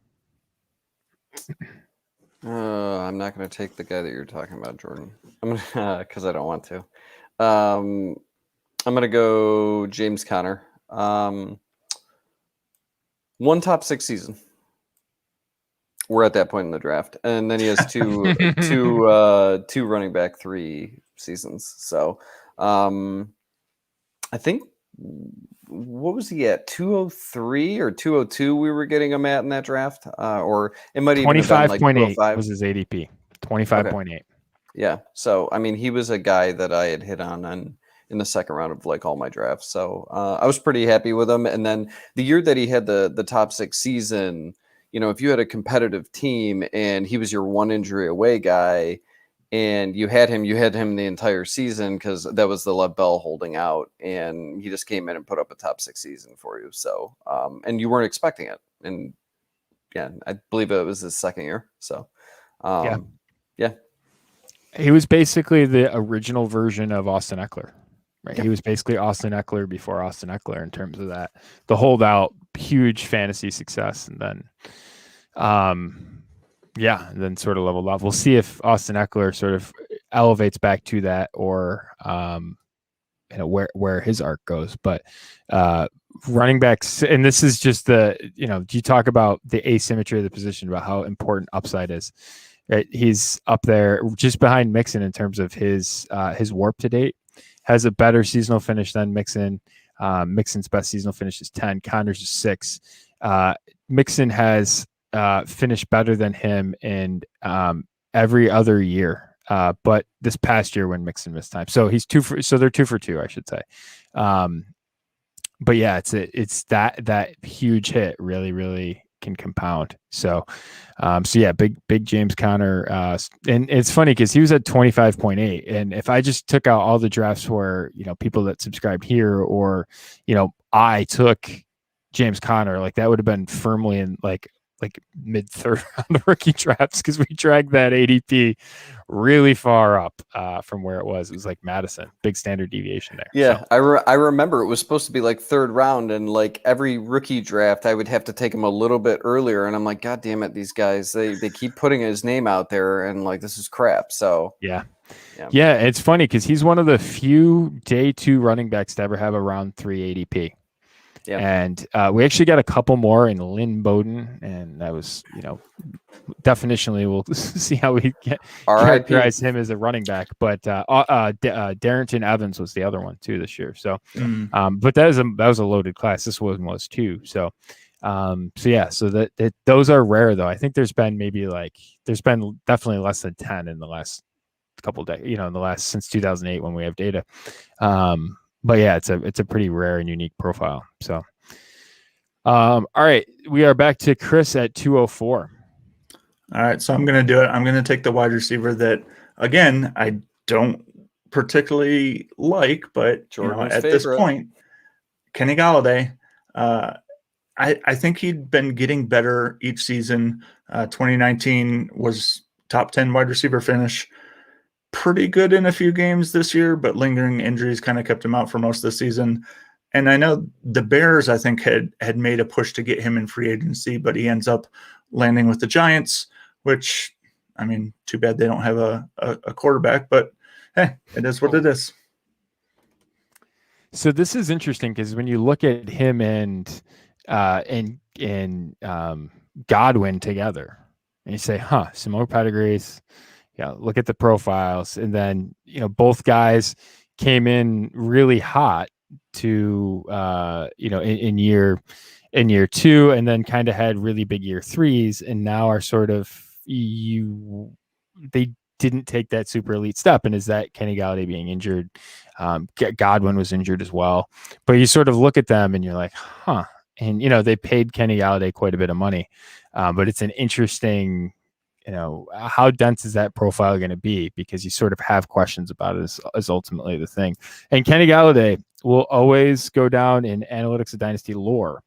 Speaker 3: I'm not going to take the guy that you're talking about, Jordan. I'm gonna because I don't want to. I'm going to go James Conner. One top 6 season. We're at that point in the draft, and then he has two running back 3 seasons. So, I think what was he at 203 or 202? We were getting him at in that draft, or it might even
Speaker 1: 25.8 was his ADP. 25.8.
Speaker 3: Okay. Yeah. So he was a guy that I had hit on in the second round of like all my drafts. So I was pretty happy with him. And then the year that he had the top 6 season. If you had a competitive team and he was your 1 injury away guy and you had him the entire season because that was the Lev Bell holding out, and he just came in and put up a top 6 season for you. So, and you weren't expecting it. And yeah, I believe it was his second year. So, yeah.
Speaker 1: He was basically the original version of Austin Eckler. Right.
Speaker 3: Yeah.
Speaker 1: He was basically Austin Eckler before Austin Eckler in terms of that, the holdout, huge fantasy success, and then, then sort of leveled off. We'll see if Austin Eckler sort of elevates back to that, or where his arc goes. But running backs, and this is just you talk about the asymmetry of the position, about how important upside is. Right, he's up there just behind Mixon in terms of his WARP to date. Has a better seasonal finish than Mixon. Mixon's best seasonal finish is 10. Connor's is 6. Mixon has finished better than him in every other year, but this past year when Mixon missed time. So they're 2 for 2, I should say. But yeah, it's that huge hit really, really can compound. So yeah, big James Conner. And it's funny because he was at 25.8. And if I just took out all the drafts where, people that subscribed here, or, I took James Conner, like that would have been firmly in like mid third round rookie drafts, because we dragged that ADP really far up from where it was. It was like Madison, big standard deviation there.
Speaker 3: Yeah, so. I remember it was supposed to be like 3rd round, and like every rookie draft, I would have to take him a little bit earlier, and I'm like, God damn it, these guys, they keep putting his name out there, and like this is crap. So
Speaker 1: yeah, it's funny because he's one of the few day 2 running backs to ever have a round 3 ADP.
Speaker 3: Yeah.
Speaker 1: And we actually got a couple more in Lynn Bowden, and that was, definitionally we'll see how we characterize him as a running back. But Darrington Evans was the other one too this year. So, but that was a loaded class. This one was too. So, so that those are rare though. I think there's been definitely less than 10 in the last couple of days, in the last since 2008 when we have data. But yeah, it's a pretty rare and unique profile. So, all right, we are back to Chris at 204.
Speaker 2: All right, so I'm going to do it. I'm going to take the wide receiver that, again, I don't particularly like, but at this point, Kenny Golladay. I think he'd been getting better each season. 2019 was top 10 wide receiver finish. Pretty good in a few games this year, but lingering injuries kind of kept him out for most of the season. And I know the Bears, I think, had made a push to get him in free agency, but he ends up landing with the Giants, which, I mean, too bad they don't have a quarterback, but hey, it is what it is.
Speaker 1: So this is interesting because when you look at him and Godwin together, and you say, similar pedigrees. Yeah, look at the profiles, and then both guys came in really hot to in year 2, and then kind of had really big year 3s, and now are sort of they didn't take that super elite step. And is that Kenny Golladay being injured? Godwin was injured as well, but you sort of look at them and you're like, and they paid Kenny Golladay quite a bit of money, but it's an interesting. How dense is that profile going to be? Because you sort of have questions about it is ultimately the thing. And Kenny Golladay will always go down in Analytics of Dynasty lore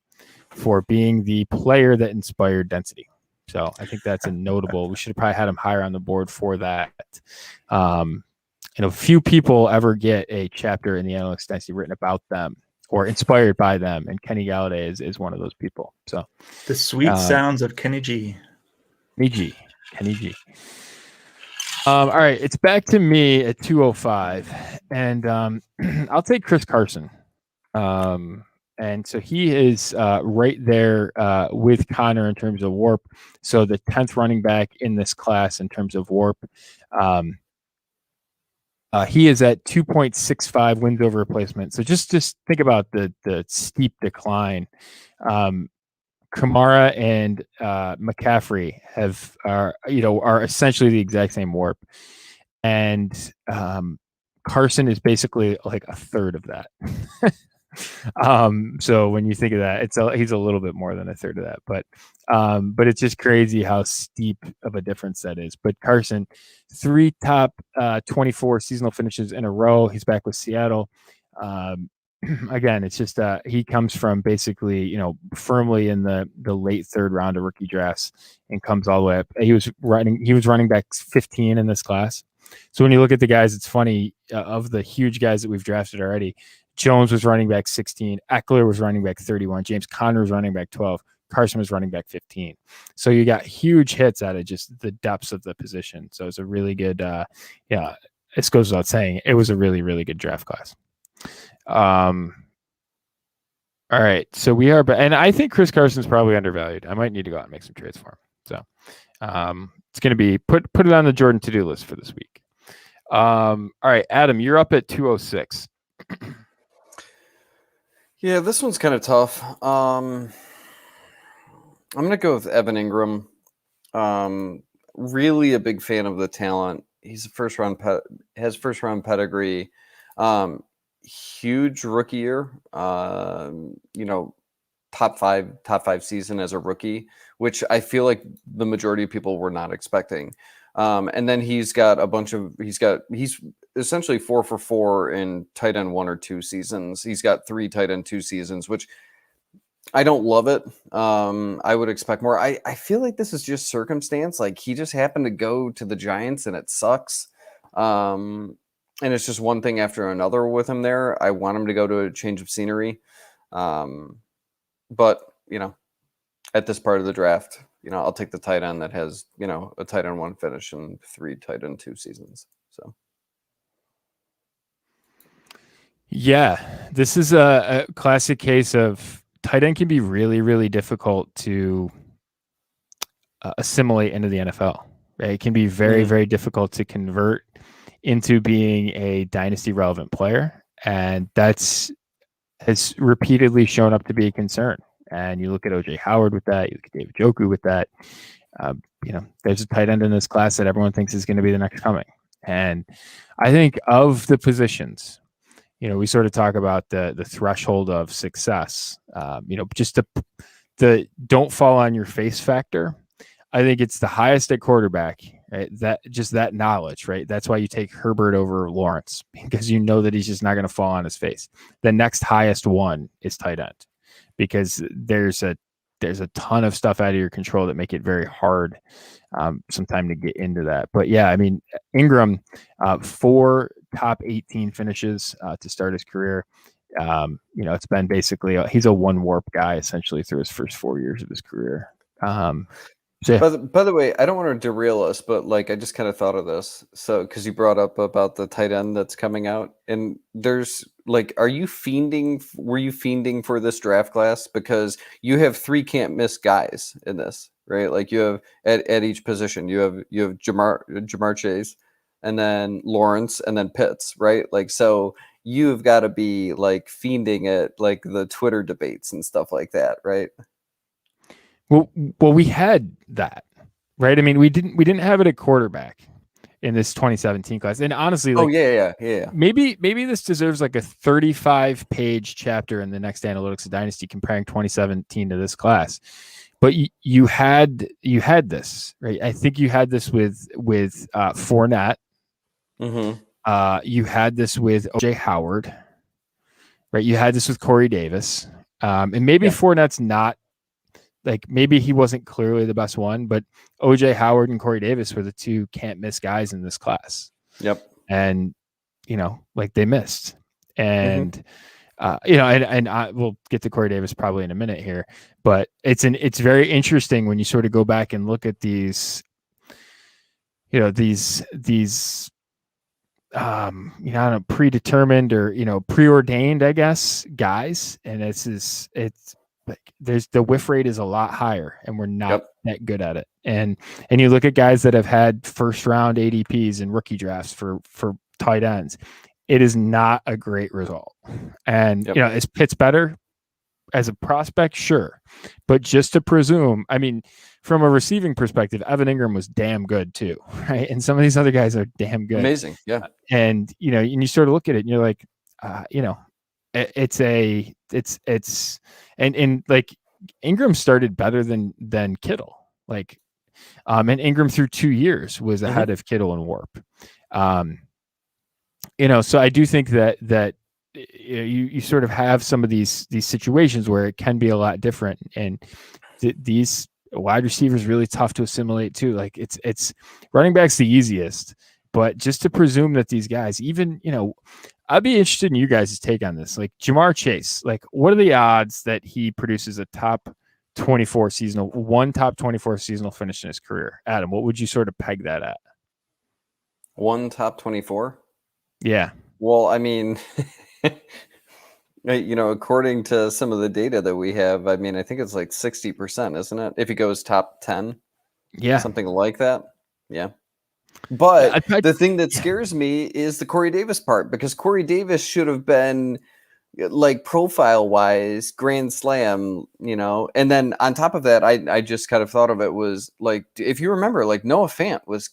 Speaker 1: for being the player that inspired density. So I think that's a notable. We should have probably had him higher on the board for that. Few people ever get a chapter in the Analytics of Dynasty written about them or inspired by them, and Kenny Golladay is one of those people. So
Speaker 2: the sweet sounds of Kenny G.
Speaker 1: Kenny G. All right, it's back to me at 205, and I'll take Chris Carson. And so he is right there with Connor in terms of WARP. So the 10th running back in this class in terms of WARP. He is at 2.65 wins over replacement. So just think about the steep decline. Kamara and McCaffrey are essentially the exact same WARP, and Carson is basically like a third of that. So when you think of that, he's a little bit more than a third of that, but it's just crazy how steep of a difference that is. But Carson, 3 top 24 seasonal finishes in a row. He's back with Seattle. Again, it's just he comes from basically firmly in the late 3rd round of rookie drafts and comes all the way up. He was running back 15 in this class. So when you look at the guys, it's funny, of the huge guys that we've drafted already. Jones was running back 16, Eckler was running back 31, James Conner was running back 12, Carson was running back 15. So you got huge hits out of just the depths of the position. So it's a really good this goes without saying, it was a really, really good draft class. All right, so we are, and I think Chris Carson's probably undervalued. I might need to go out and make some trades for him. So it's going to be put it on the Jordan to-do list for this week. All right, Adam, you're up at 206.
Speaker 3: Yeah, this one's kind of tough. I'm going to go with Evan Ingram. Really a big fan of the talent. He's a has first round pedigree. Huge rookie year. Top five season as a rookie, which I feel like the majority of people were not expecting. And then he's essentially 4 for 4 in tight end 1 or 2 seasons. He's got 3 tight end 2 seasons, which I don't love it. I would expect more. I feel like this is just circumstance. Like he just happened to go to the Giants and it sucks. And it's just one thing after another with him there. I want him to go to a change of scenery. But, at this part of the draft, I'll take the tight end that has, a tight end 1 finish and 3 tight end 2 seasons. So.
Speaker 1: Yeah, this is a classic case of tight end can be really, really difficult to assimilate into the NFL. Right? It can be very, very difficult to convert into being a dynasty relevant player, and has repeatedly shown up to be a concern. And you look at OJ Howard with that, you look at David Njoku with that. There's a tight end in this class that everyone thinks is going to be the next coming. And I think of the positions, we sort of talk about the threshold of success, just the don't fall on your face factor. I think it's the highest at quarterback, right? That knowledge, right? That's why you take Herbert over Lawrence, because you know that he's just not going to fall on his face. The next highest one is tight end, because there's a ton of stuff out of your control that make it very hard sometime to get into that. But yeah, I mean, Ingram, 4 top 18 finishes to start his career. It's been basically he's a one warp guy essentially through his first 4 years of his career. So, yeah.
Speaker 3: By the way, I don't want to derail us, but like I just kind of thought of this. So because you brought up about the tight end that's coming out, and there's like, were you fiending for this draft class? Because you have 3 can't miss guys in this, right? Like you have at each position, you have Jamar Chase, and then Lawrence, and then Pitts, right? Like, so you've got to be like fiending at like the Twitter debates and stuff like that, right?
Speaker 1: Well, we had that, right? I mean, we didn't have it at quarterback in this 2017 class, and honestly, like,
Speaker 3: yeah.
Speaker 1: Maybe this deserves like a 35-page chapter in the next Analytics of Dynasty comparing 2017 to this class. But you had this, right? I think you had this with Fournette.
Speaker 3: Mm-hmm.
Speaker 1: You had this with OJ Howard, right? You had this with Corey Davis, and maybe Fournette's not. Like maybe he wasn't clearly the best one, but OJ Howard and Corey Davis were the 2 can't miss guys in this class.
Speaker 3: Yep.
Speaker 1: And, like they missed. And, and we'll get to Corey Davis probably in a minute here, but it's very interesting when you sort of go back and look at these, predetermined or, preordained, I guess, guys. And it's like the whiff rate is a lot higher, and we're not that good at it. And you look at guys that have had first round ADPs and rookie drafts for tight ends, it is not a great result. And is Pitts better as a prospect? Sure, but just to presume, I mean, from a receiving perspective, Evan Ingram was damn good too, right? And some of these other guys are damn good,
Speaker 3: amazing, yeah.
Speaker 1: And and you sort of look at it, and you're like, and like Ingram started better than Kittle, like, and Ingram through 2 years was ahead of Kittle and Warp. So I do think that you sort of have some of these situations where it can be a lot different, and these wide receivers really tough to assimilate too. Like it's running back's the easiest, but just to presume that these guys, even I'd be interested in you guys' take on this. Like Jamar Chase, like what are the odds that he produces a top 24 seasonal finish in his career? Adam, what would you sort of peg that at?
Speaker 3: One top 24?
Speaker 1: Yeah.
Speaker 3: Well, I mean, according to some of the data that we have, I mean, I think it's like 60%, isn't it? If he goes top 10, something like that. Yeah. But the thing that scares me is the Corey Davis part, because Corey Davis should have been like profile wise grand slam, and then on top of that, I just kind of thought of it was like, if you remember, like Noah Fant was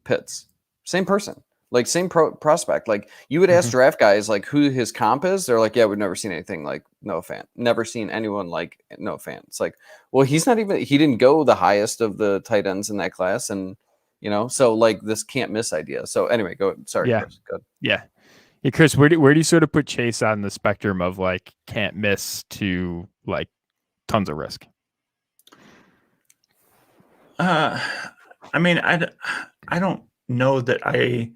Speaker 3: Pitts, same person, like same prospect. Like you would ask draft guys like who his comp is, they're like, yeah, we've never seen anything like Noah Fant, never seen anyone like Noah Fant. It's like, well, he didn't go the highest of the tight ends in that class, and so like this can't miss idea. So anyway, go. Sorry,
Speaker 1: yeah.
Speaker 3: Chris, go.
Speaker 1: Yeah, Chris, where do you sort of put Chase on the spectrum of like can't miss to like tons of risk?
Speaker 2: I mean, I don't know that I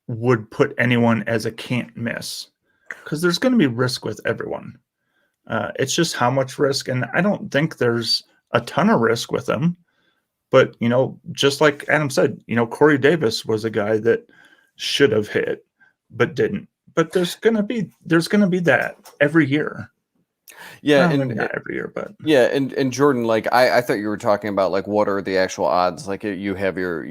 Speaker 2: would put anyone as a can't miss, because there's going to be risk with everyone. It's just how much risk, and I don't think there's a ton of risk with them. But, just like Adam said, Corey Davis was a guy that should have hit, but didn't. But there's going to be that every year.
Speaker 3: Yeah,
Speaker 2: Well,
Speaker 3: and
Speaker 2: maybe not every year, but
Speaker 3: yeah, and Jordan, like I thought you were talking about like what are the actual odds? Like you have your,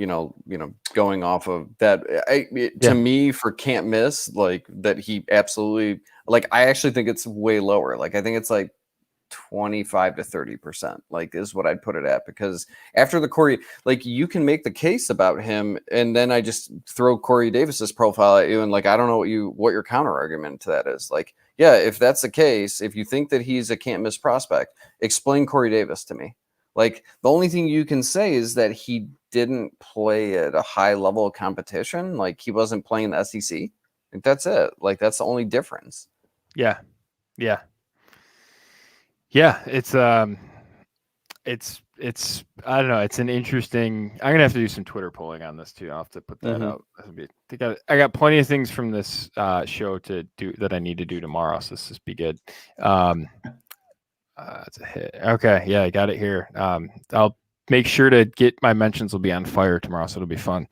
Speaker 3: going off of that. To
Speaker 1: Yeah.
Speaker 3: me, for can't miss, like that he absolutely like. I actually think it's way lower. Like I think it's like 25 to 30%, like is what I'd put it at, because after the Corey, like you can make the case about him, and then I just throw Corey Davis's profile at you, and like I don't know what your counter argument to that is. Like, yeah, if that's the case, if you think that he's a can't miss prospect, explain Corey Davis to me. Like the only thing you can say is that he didn't play at a high level of competition, like he wasn't playing the SEC. Like that's it. Like that's the only difference.
Speaker 1: Yeah. It's I don't know. It's an interesting. I'm gonna have to do some Twitter polling on this too. I'll have to put that out. I got plenty of things from this show to do that I need to do tomorrow. So this be good. It's a hit. Okay, yeah, I got it here. I'll make sure to get my mentions will be on fire tomorrow, so it'll be fun.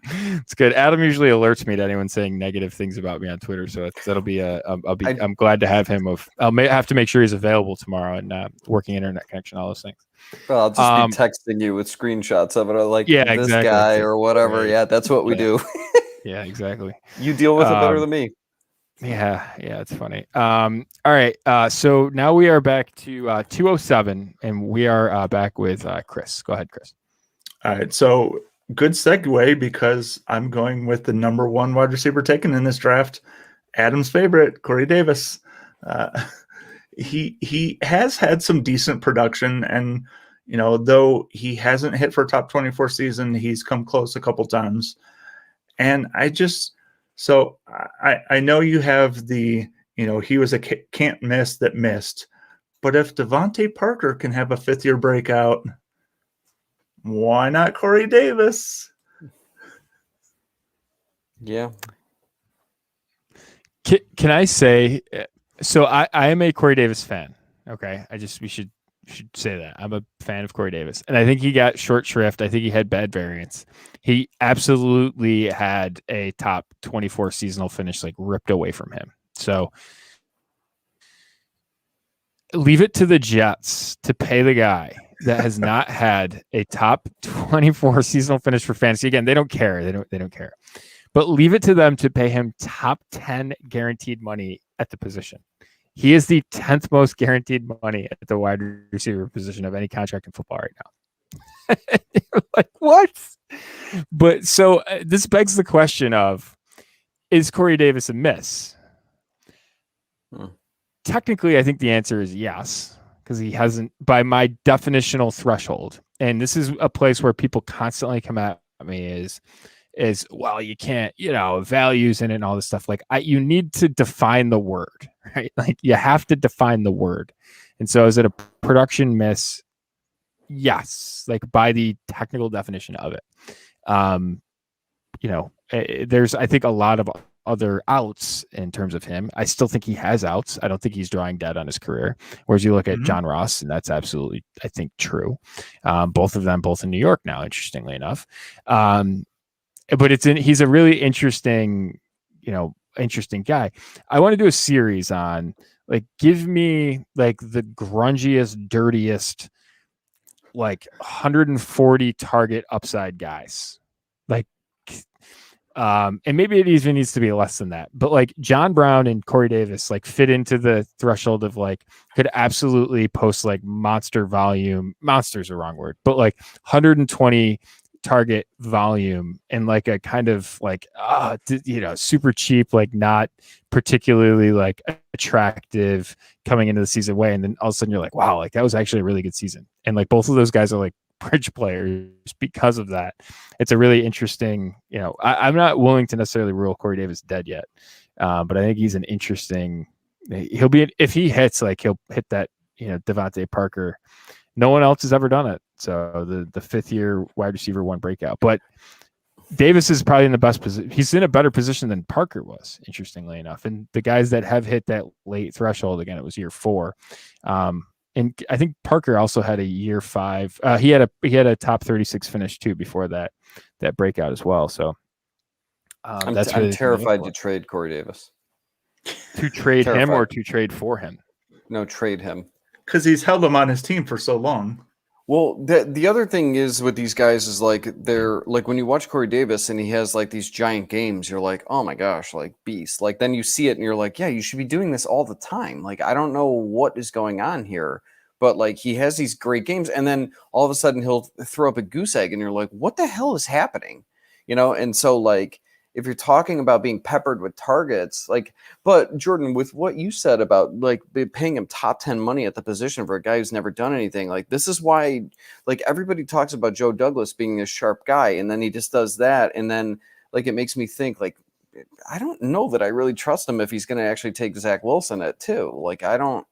Speaker 1: It's good. Adam usually alerts me to anyone saying negative things about me on Twitter, so that'll be I'm glad to have him. I'll have to make sure he's available tomorrow and working internet connection, all those things.
Speaker 3: Well, I'll just be texting you with screenshots of it, like
Speaker 1: yeah,
Speaker 3: this
Speaker 1: exactly.
Speaker 3: guy or whatever.
Speaker 1: Right.
Speaker 3: Yeah, that's what we do.
Speaker 1: Yeah, exactly.
Speaker 3: You deal with it better than me.
Speaker 1: Yeah, it's funny. All right, so now we are back to 207, and we are back with Chris. Go ahead, Chris.
Speaker 2: All right, so good segue because I'm going with the number one wide receiver taken in this draft, Adam's favorite, Corey Davis. He has had some decent production, and though he hasn't hit for a top 24 season, he's come close a couple times. And I know you have the he was a can't miss that missed, but if Devontae Parker can have a fifth-year breakout, why not Corey Davis?
Speaker 3: Yeah.
Speaker 1: Can I say, so I am a Corey Davis fan. Okay. We should say that. I'm a fan of Corey Davis. And I think he got short shrift. I think he had bad variance. He absolutely had a top 24 seasonal finish like ripped away from him. So leave it to the Jets to pay the guy that has not had a top 24 seasonal finish for fantasy. Again, they don't care. They don't care. But leave it to them to pay him top 10 guaranteed money at the position. He is the 10th most guaranteed money at the wide receiver position of any contract in football right now. Like, what? But so this begs the question of, is Corey Davis a miss? Technically, I think the answer is yes, because he hasn't, by my definitional threshold. And this is a place where people constantly come at me is well, you can't, values in it and all this stuff. Like you need to define the word, right? Like you have to define the word. And so is it a production miss? Yes. Like by the technical definition of it. There's, I think, a lot of other outs in terms of him. I still think he has outs. I don't think he's drawing dead on his career. Whereas you look at John Ross, and that's absolutely, I think, true. Both of them, both in New York now, interestingly enough. But he's a really interesting guy. I want to do a series on like, give me like the grungiest, dirtiest, like 140 target upside guys. Like, and maybe it even needs to be less than that, but like John Brown and Corey Davis like fit into the threshold of like could absolutely post like monster volume. Monster's a wrong word, but like 120 target volume and like a kind of like super cheap, like not particularly like attractive coming into the season way, and then all of a sudden you're like, wow, like that was actually a really good season. And like both of those guys are like bridge players because of that. It's a really interesting, I'm not willing to necessarily rule Corey Davis dead yet, but I think he's an interesting. He'll be, if he hits, like he'll hit that Devontae Parker. No one else has ever done it. So the fifth-year wide receiver one breakout. But Davis is probably in the best position. He's in a better position than Parker was, interestingly enough. And the guys that have hit that late threshold, again, it was year 4. And I think Parker also had a year 5. He had a top 36 finish too before that breakout as well. So
Speaker 3: I'm terrified to trade Corey Davis.
Speaker 1: To trade him
Speaker 3: Terrified.
Speaker 1: or to trade for him?
Speaker 3: No, trade him.
Speaker 2: Because he's held him on his team for so long.
Speaker 3: Well, the other thing is with these guys is like they're like when you watch Corey Davis and he has like these giant games, you're like, oh my gosh, like beast. Like then you see it and you're like, yeah, you should be doing this all the time. Like I don't know what is going on here, but like he has these great games and then all of a sudden he'll throw up a goose egg and you're like, what the hell is happening? You know, and so like if you're talking about being peppered with targets, like, but Jordan, with what you said about like paying him top 10 money at the position for a guy who's never done anything, like this is why, like everybody talks about Joe Douglas being this sharp guy, and then he just does that, and then like it makes me think like I don't know that I really trust him if he's going to actually take Zach Wilson at 2. Like I don't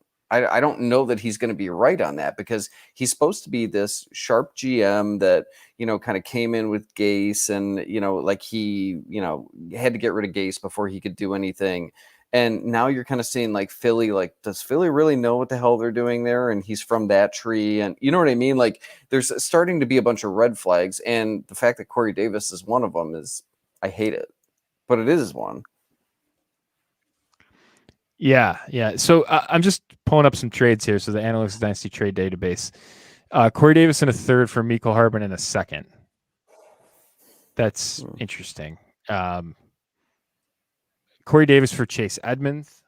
Speaker 3: know that he's going to be right on that because he's supposed to be this sharp GM that, you know, kind of came in with Gase and, you know, like he, you know, had to get rid of Gase before he could do anything. And now you're kind of seeing like Philly, like, does Philly really know what the hell they're doing there? And he's from that tree. And you know what I mean? Like there's starting to be a bunch of red flags. And the fact that Corey Davis is one of them is, I hate it, but it is one.
Speaker 1: Yeah. So I'm just pulling up some trades here. So the Analytics Dynasty trade database. Corey Davis in a third for Mecole Hardman in a second. That's interesting. Corey Davis for Chase Edmonds.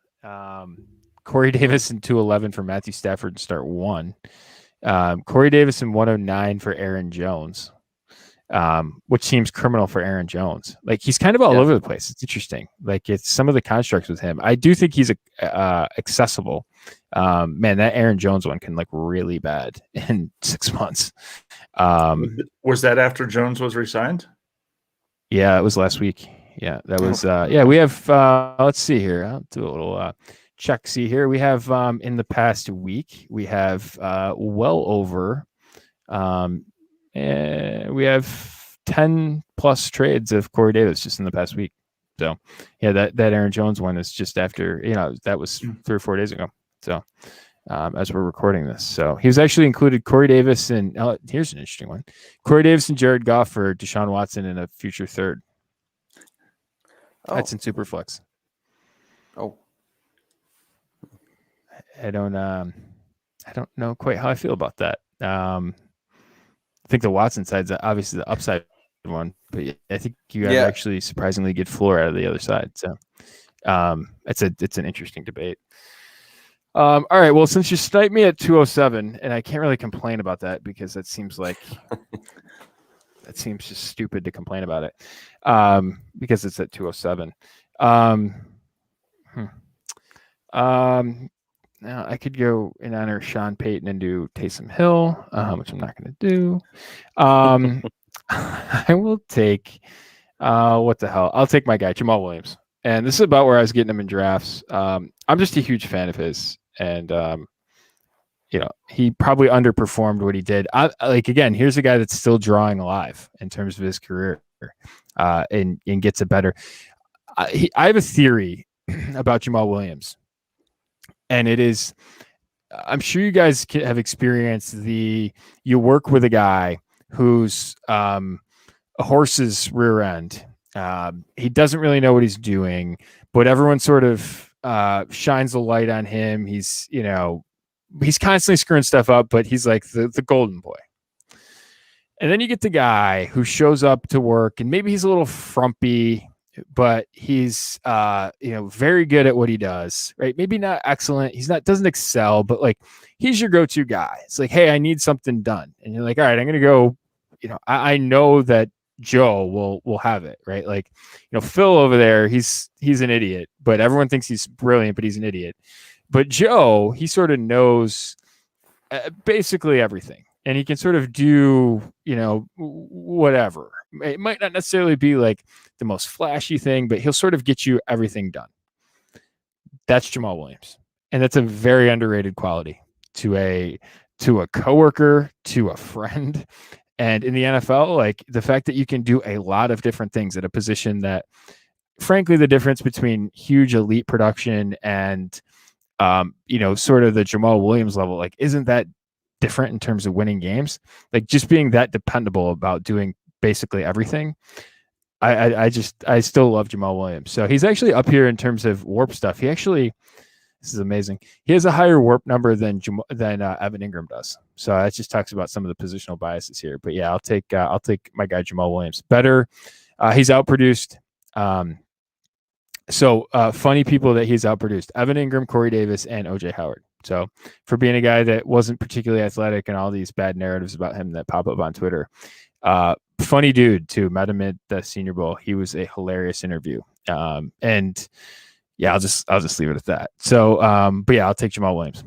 Speaker 1: Corey Davis in 211 for Matthew Stafford to start 1. Corey Davis in 109 for Aaron Jones. Which seems criminal for Aaron Jones. Like he's kind of all over the place. It's interesting. Like it's some of the constructs with him. I do think he's accessible. Man, that Aaron Jones one can look really bad in 6 months.
Speaker 2: Was that after Jones was re-signed?
Speaker 1: Yeah, it was last week. Yeah, that was. We have. Let's see here. I'll do a little check. See here. We have in the past week. We have well over. We have 10 plus trades of Corey Davis just in the past week. So yeah, that Aaron Jones one is just after, you know, that was 3 or 4 days ago. So as we're recording this, so he was actually included Corey Davis and here's an interesting one. Corey Davis and Jared Goff for Deshaun Watson in a future third. That's in Superflex.
Speaker 3: Oh,
Speaker 1: I don't know quite how I feel about that. I think the Watson side's obviously the upside one, but I think you guys actually surprisingly get floor out of the other side. So it's an interesting debate. All right. Well, since you sniped me at 207, and I can't really complain about that because that seems like that seems just stupid to complain about it because it's at 207. Now I could go in honor of Sean Payton and do Taysom Hill, which I'm not going to do. I will take what the hell? I'll take my guy Jamal Williams, and this is about where I was getting him in drafts. I'm just a huge fan of his, and you know, he probably underperformed what he did. Again, here's a guy that's still drawing alive in terms of his career, and gets it better. I have a theory about Jamal Williams. And it is, I'm sure you guys have experienced you work with a guy who's a horse's rear end. He doesn't really know what he's doing, but everyone sort of shines a light on him. He's constantly screwing stuff up, but he's like the golden boy. And then you get the guy who shows up to work and maybe he's a little frumpy, but he's very good at what he does, right? Maybe not excellent. Doesn't excel, but like he's your go-to guy. It's like, hey, I need something done. And you're like, all right, I'm gonna go, I know that Joe will have it, right? Like, Phil over there, he's an idiot, but everyone thinks he's brilliant, but he's an idiot. But Joe, he sort of knows basically everything. And he can sort of do, whatever. It might not necessarily be like the most flashy thing, but he'll sort of get you everything done. That's Jamal Williams. And that's a very underrated quality to a coworker, to a friend. And in the NFL, like the fact that you can do a lot of different things at a position that, frankly, the difference between huge elite production and, sort of the Jamal Williams level, like, isn't that different in terms of winning games? Like just being that dependable about doing basically everything. I still love Jamal Williams. So he's actually up here in terms of warp stuff. This is amazing. He has a higher warp number than Evan Ingram does. So that just talks about some of the positional biases here. But yeah, I'll take my guy Jamal Williams. Better. He's outproduced. Funny people that he's outproduced: Evan Ingram, Corey Davis, and OJ Howard. So for being a guy that wasn't particularly athletic and all these bad narratives about him that pop up on Twitter, funny dude too. Met him at the Senior Bowl. He was a hilarious interview. And yeah, I'll just leave it at that. So, but yeah, I'll take Jamal Williams.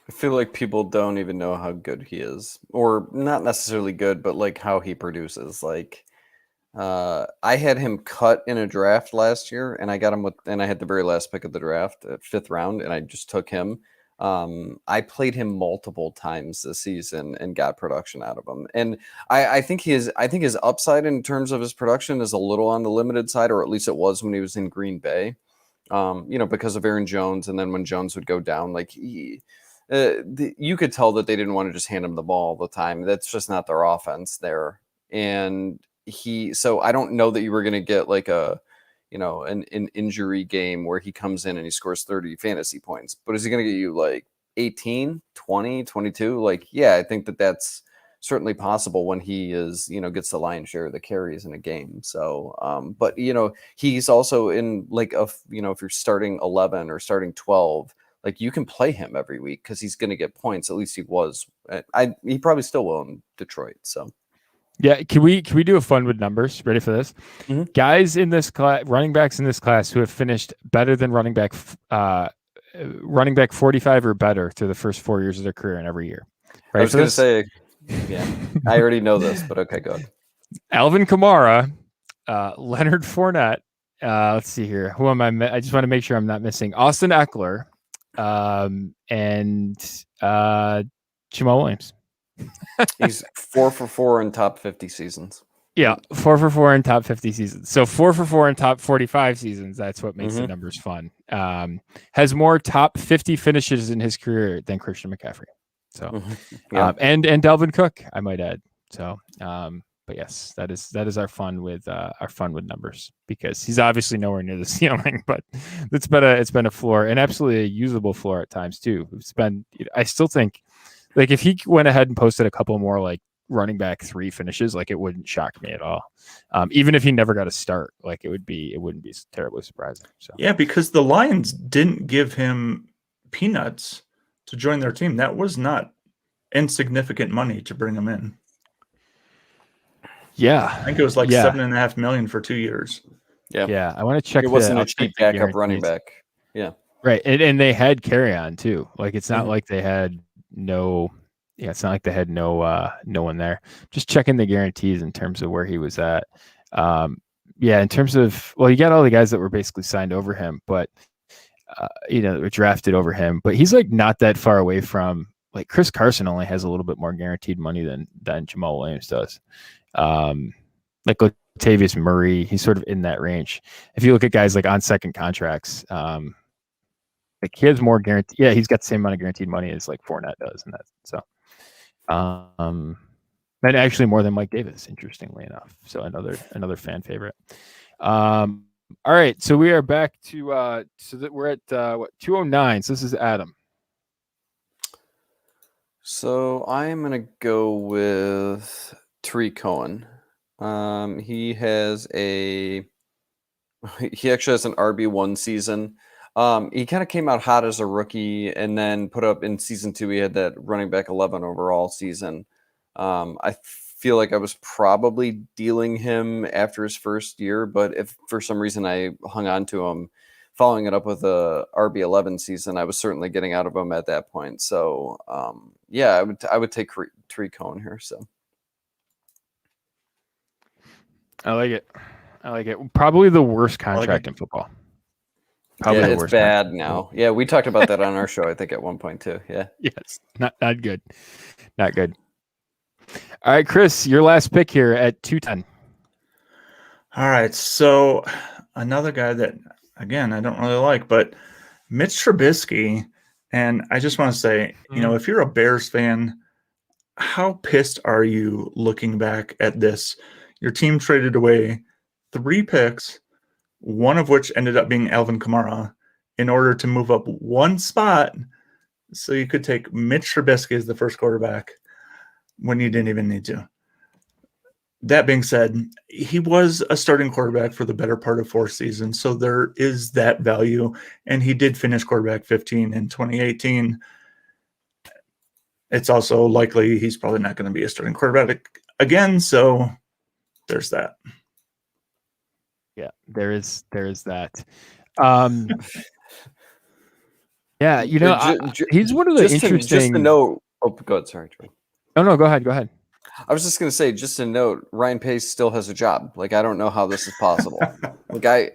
Speaker 3: I feel like people don't even know how good he is, or not necessarily good, but like how he produces. Like, I had him cut in a draft last year, and I got him and I had the very last pick of the draft, 5th round, and I just took him. I played him multiple times this season and got production out of him. And I think his upside in terms of his production is a little on the limited side, or at least it was when he was in Green Bay. Because of Aaron Jones, and then when Jones would go down, like you could tell that they didn't want to just hand him the ball all the time. That's just not their offense there. And so I don't know that you were going to get like an injury game where he comes in and he scores 30 fantasy points, but is he going to get you like 18, 20, 22? Like, yeah, I think that's certainly possible when he is, gets the lion's share of the carries in a game. So, but he's also in like if you're starting 11 or starting 12, like you can play him every week because he's going to get points. At least he was. He probably still will in Detroit. So.
Speaker 1: Yeah, can we do a fun with numbers? Ready for this?
Speaker 3: Mm-hmm.
Speaker 1: Guys in this class, running backs in this class who have finished better than running back 45 or better through the first 4 years of their career in every year.
Speaker 3: Right. I was going to say, yeah, I already know this, but okay, go ahead.
Speaker 1: Alvin Kamara, Leonard Fournette. Let's see here. Who am I? I just want to make sure I'm not missing Austin Eckler, and Jamal Williams.
Speaker 3: He's 4 for 4 in top 50 seasons.
Speaker 1: Yeah, 4 for 4 in top 50 seasons. So 4 for 4 in top 45 seasons. That's what makes the numbers fun. Has more top 50 finishes in his career than Christian McCaffrey. So, and Dalvin Cook, I might add. So, but yes, that is our fun with numbers, because he's obviously nowhere near the ceiling, but it's been a floor, and absolutely a usable floor at times too. I still think, like, if he went ahead and posted a couple more like running back 3 finishes, like, it wouldn't shock me at all. Even if he never got a start, like, it wouldn't be terribly surprising. So
Speaker 2: yeah, because the Lions didn't give him peanuts to join their team. That was not insignificant money to bring him in.
Speaker 1: Yeah,
Speaker 2: I think it was like $7.5 million for 2 years.
Speaker 1: Yeah. I want to check.
Speaker 3: It wasn't a cheap backup running back. Yeah,
Speaker 1: right. And they had carry on too. Like, it's not like they had no. Yeah, it's not like they had no one there. Just checking the guarantees in terms of where he was at. In terms of, well, you got all the guys that were basically signed over him, but that were drafted over him. But he's like not that far away from, like, Chris Carson only has a little bit more guaranteed money than Jamal Williams does. Like Latavius Murray, he's sort of in that range. If you look at guys like on second contracts, like, he has more guarantee. Yeah, he's got the same amount of guaranteed money as like Fournette does, and that. So, and actually more than Mike Davis, interestingly enough. So another fan favorite. All right, so we are back to so that we're at 209. So this is Adam.
Speaker 3: So I'm gonna go with Tariq Cohen. He actually has an RB1 season. He kind of came out hot as a rookie, and then put up in season 2. He had that running back 11 overall season. I feel like I was probably dealing him after his first year, but if for some reason I hung on to him, following it up with a RB11 season, I was certainly getting out of him at that point. So, I would take Tariq Cohen here. So,
Speaker 1: I like it. Probably the worst contract in football.
Speaker 3: Probably the worst. It's bad now. Yeah, we talked about that on our show, I think, at one point too. Yeah.
Speaker 1: Yes. Not good. Not good. All right, Chris, your last pick here at 210.
Speaker 2: All right. So another guy that, again, I don't really like, but Mitch Trubisky. And I just want to say, if you're a Bears fan, how pissed are you looking back at this? Your team traded away 3 picks, one of which ended up being Alvin Kamara, in order to move up one spot so you could take Mitch Trubisky as the first quarterback when you didn't even need to. That being said, he was a starting quarterback for the better part of 4 seasons, so there is that value, and he did finish quarterback 15 in 2018. It's also likely he's probably not going to be a starting quarterback again, so there's that.
Speaker 1: Yeah, there is that. Yeah, he's one of the interesting.
Speaker 3: Just to note. Oh, go ahead. Sorry, Jordan.
Speaker 1: Oh no, go ahead.
Speaker 3: I was just going to say, just to note, Ryan Pace still has a job. Like, I don't know how this is possible. Like, I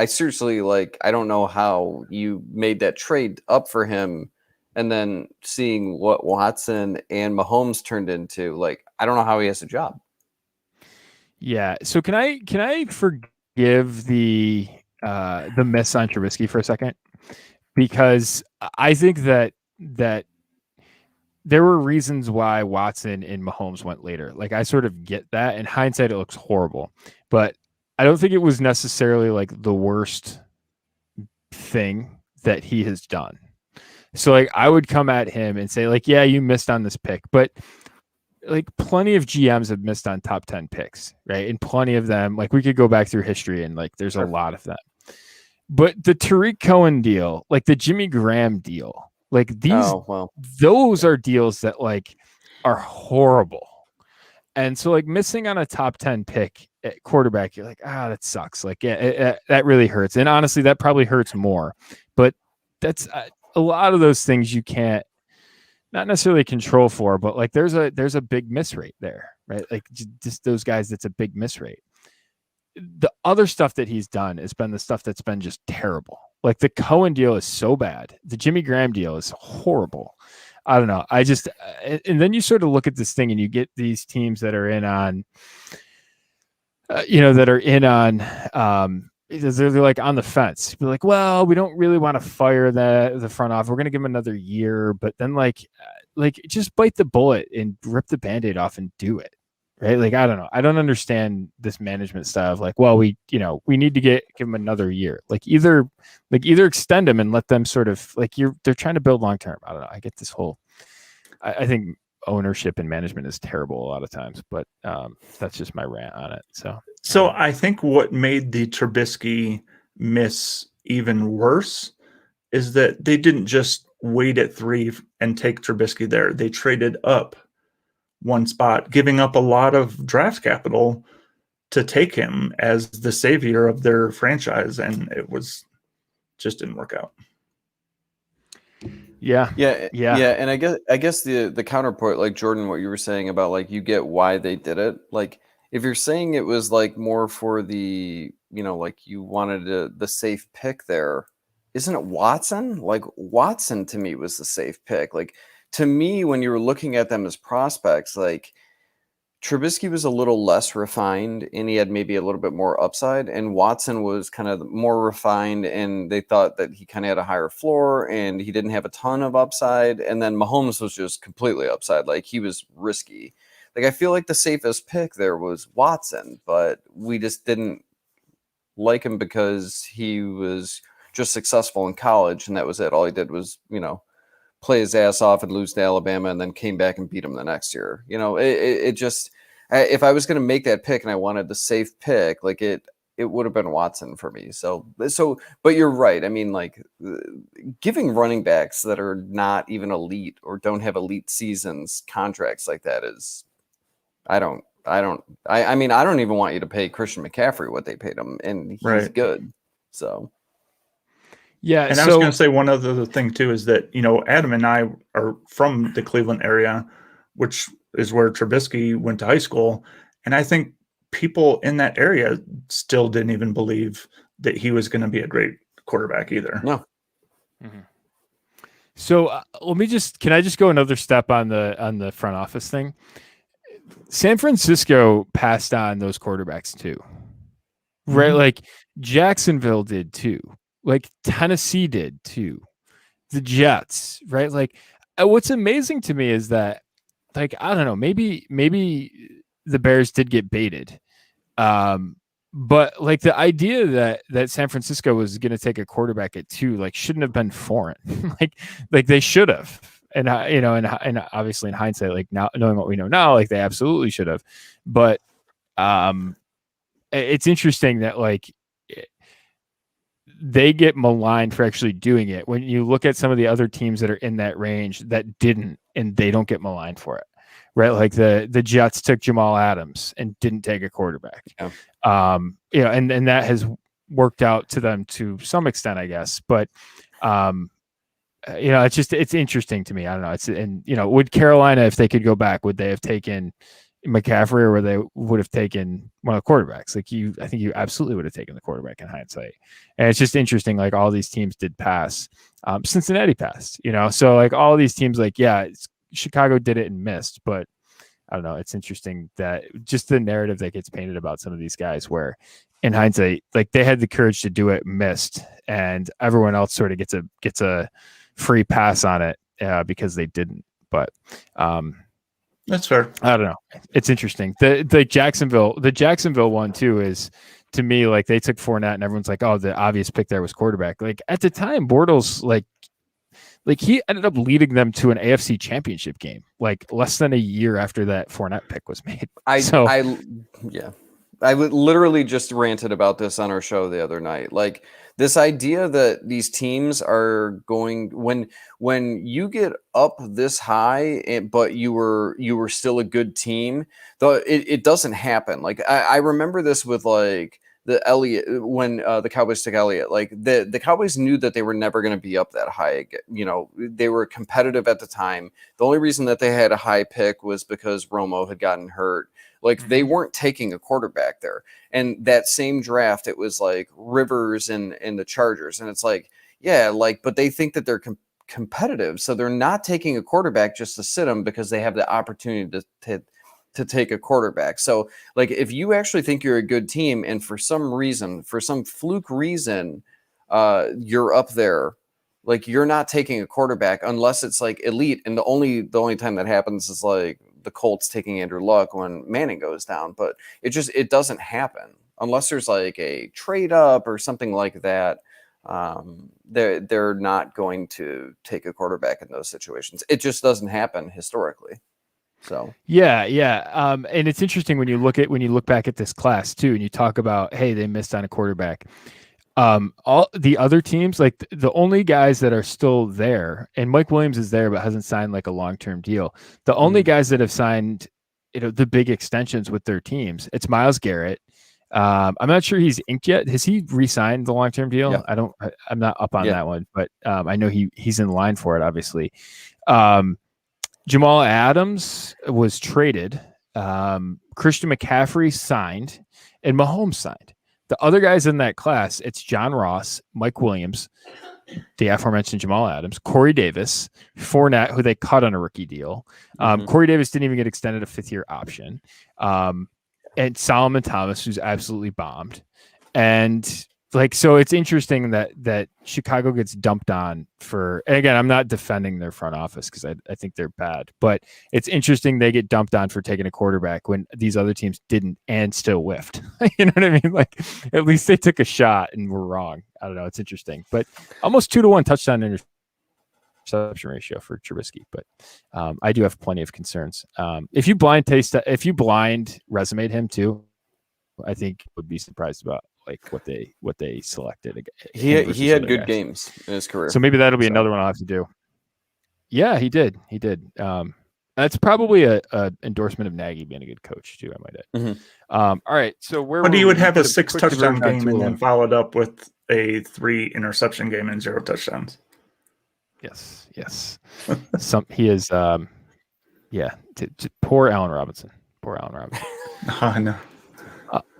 Speaker 3: seriously, like, I don't know how you made that trade up for him, and then seeing what Watson and Mahomes turned into. Like, I don't know how he has a job.
Speaker 1: Yeah. So can I forgive the miss on Trubisky for a second? Because I think that there were reasons why Watson and Mahomes went later. Like, I sort of get that. In hindsight, it looks horrible, but I don't think it was necessarily like the worst thing that he has done. So like, I would come at him and say like, yeah, you missed on this pick, but like plenty of GMs have missed on top 10 picks, right? And plenty of them, like we could go back through history and like, there's a lot of them. But the Tariq Cohen deal, like the Jimmy Graham deal, like those are deals that like are horrible. And so like missing on a top 10 pick at quarterback, you're like, that sucks. Like, yeah, that really hurts. And honestly, that probably hurts more. But that's a lot of those things you can't not necessarily control for, but like there's a big miss rate there, right? Like just those guys, that's a big miss rate. The other stuff that he's done has been the stuff that's been just terrible. Like the Cohen deal is so bad. The Jimmy Graham deal is horrible. I don't know. And then you sort of look at this thing and you get these teams that are in on, they're like on the fence. Be like, well, we don't really want to fire the front office. We're going to give him another year, but then like just bite the bullet and rip the Band-Aid off and do it. Right. Like, I don't know. I don't understand this management style of like, well, we need to give them another year. Like either extend them and let them sort of like they're trying to build long-term. I don't know. I get this whole, I think ownership and management is terrible a lot of times, but that's just my rant on it. So
Speaker 2: I think what made the Trubisky miss even worse is that they didn't just wait at 3 and take Trubisky there. They traded up one spot, giving up a lot of draft capital to take him as the savior of their franchise, and it just didn't work out.
Speaker 3: Yeah. And I guess the counterpoint, like Jordan, what you were saying about like you get why they did it. Like if you're saying it was like more for the like you wanted the safe pick there, isn't it Watson? Like Watson to me was the safe pick. Like to me, when you were looking at them as prospects, like Trubisky was a little less refined and he had maybe a little bit more upside, and Watson was kind of more refined and they thought that he kind of had a higher floor and he didn't have a ton of upside. And then Mahomes was just completely upside. Like he was risky. Like I feel like the safest pick there was Watson, but we just didn't like him because he was just successful in college and that was it. All he did was, play his ass off and lose to Alabama and then came back and beat him the next year. It just, if I was going to make that pick and I wanted the safe pick, like it would have been Watson for me. So, but you're right. I mean, like giving running backs that are not even elite or don't have elite seasons contracts like that is, I mean, I don't even want you to pay Christian McCaffrey what they paid him, and he's good. So.
Speaker 1: Yeah,
Speaker 2: and I was going to say one other thing too is that Adam and I are from the Cleveland area, which is where Trubisky went to high school, and I think people in that area still didn't even believe that he was going to be a great quarterback either.
Speaker 3: No.
Speaker 1: Mm-hmm. So can I just go another step on the front office thing? San Francisco passed on those quarterbacks too, right? Mm-hmm. Like Jacksonville did too. Like Tennessee did too, the Jets, right? Like what's amazing to me is that like, I don't know, maybe the Bears did get baited. But like the idea that San Francisco was going to take a quarterback at 2, like, shouldn't have been foreign. like they should have. And and obviously in hindsight, like, now knowing what we know now, like, they absolutely should have. But it's interesting that, like, they get maligned for actually doing it when you look at some of the other teams that are in that range that didn't, and they don't get maligned for it, right? Like the Jets took Jamal Adams and didn't take a quarterback.
Speaker 3: Yeah.
Speaker 1: And that has worked out to them to some extent, I guess. But it's interesting to me. I don't know. Would Carolina, if they could go back, would they have taken McCaffrey, or they would have taken one of the quarterbacks? Like, I think you absolutely would have taken the quarterback in hindsight. And it's just interesting. Like, all these teams did pass. Cincinnati passed, so like all these teams, like, yeah, Chicago did it and missed, but I don't know. It's interesting that just the narrative that gets painted about some of these guys, where in hindsight, like, they had the courage to do it, missed, and everyone else sort of gets a free pass on it because they didn't. But
Speaker 2: that's fair.
Speaker 1: I don't know. It's interesting. The Jacksonville one too is, to me, like, they took Fournette and everyone's like, oh, the obvious pick there was quarterback. Like, at the time, Bortles, like he ended up leading them to an AFC championship game, like, less than a year after that Fournette pick was made.
Speaker 3: I literally just ranted about this on our show the other night. Like, this idea that these teams are going, when you get up this high, but you were still a good team, though, it doesn't happen. Like, I remember this with, like, the Elliott, when the Cowboys took Elliott. Like, the Cowboys knew that they were never going to be up that high. They were competitive at the time. The only reason that they had a high pick was because Romo had gotten hurt. Like, they weren't taking a quarterback there. And that same draft, it was like Rivers and the Chargers. And it's like, yeah, like, but they think that they're competitive. So they're not taking a quarterback just to sit them because they have the opportunity to take a quarterback. So, like, if you actually think you're a good team and for some fluke reason, you're up there, like, you're not taking a quarterback unless it's like elite. And the only time that happens is like the Colts taking Andrew Luck when Manning goes down, but it doesn't happen unless there's like a trade up or something like that. They're not going to take a quarterback in those situations. It just doesn't happen historically. So
Speaker 1: yeah. And it's interesting when you look back at this class too, and you talk about, hey, they missed on a quarterback. All the other teams, like, the only guys that are still there, and Mike Williams is there but hasn't signed like a long-term deal. The only guys that have signed, the big extensions with their teams, it's Myles Garrett. I'm not sure he's inked yet. Has he re-signed the long-term deal?
Speaker 3: Yeah.
Speaker 1: I'm not up on that one, but I know he's in line for it, obviously. Jamal Adams was traded. Christian McCaffrey signed, and Mahomes signed. The other guys in that class, it's John Ross, Mike Williams, the aforementioned Jamal Adams, Corey Davis, Fournette, who they cut on a rookie deal. Corey Davis didn't even get extended a 5th-year option. And Solomon Thomas, who's absolutely bombed. And, like, so it's interesting that Chicago gets dumped on for, and again, I'm not defending their front office because I think they're bad, but it's interesting they get dumped on for taking a quarterback when these other teams didn't and still whiffed. You know what I mean? Like, at least they took a shot and were wrong. I don't know. It's interesting, but almost 2-to-1 touchdown interception ratio for Trubisky. But I do have plenty of concerns. If you blind resumed him too, I think would be surprised about, like, what they selected.
Speaker 3: He had good games in his career,
Speaker 1: so maybe that'll be another one I'll have to do. Yeah, he did. That's probably a endorsement of Nagy being a good coach too, I might add. All right, so
Speaker 2: but he would have a 6 touchdown game and then followed up with a 3 interception game and 0 touchdowns.
Speaker 1: Yes. He is poor Allen Robinson.
Speaker 2: Oh, no.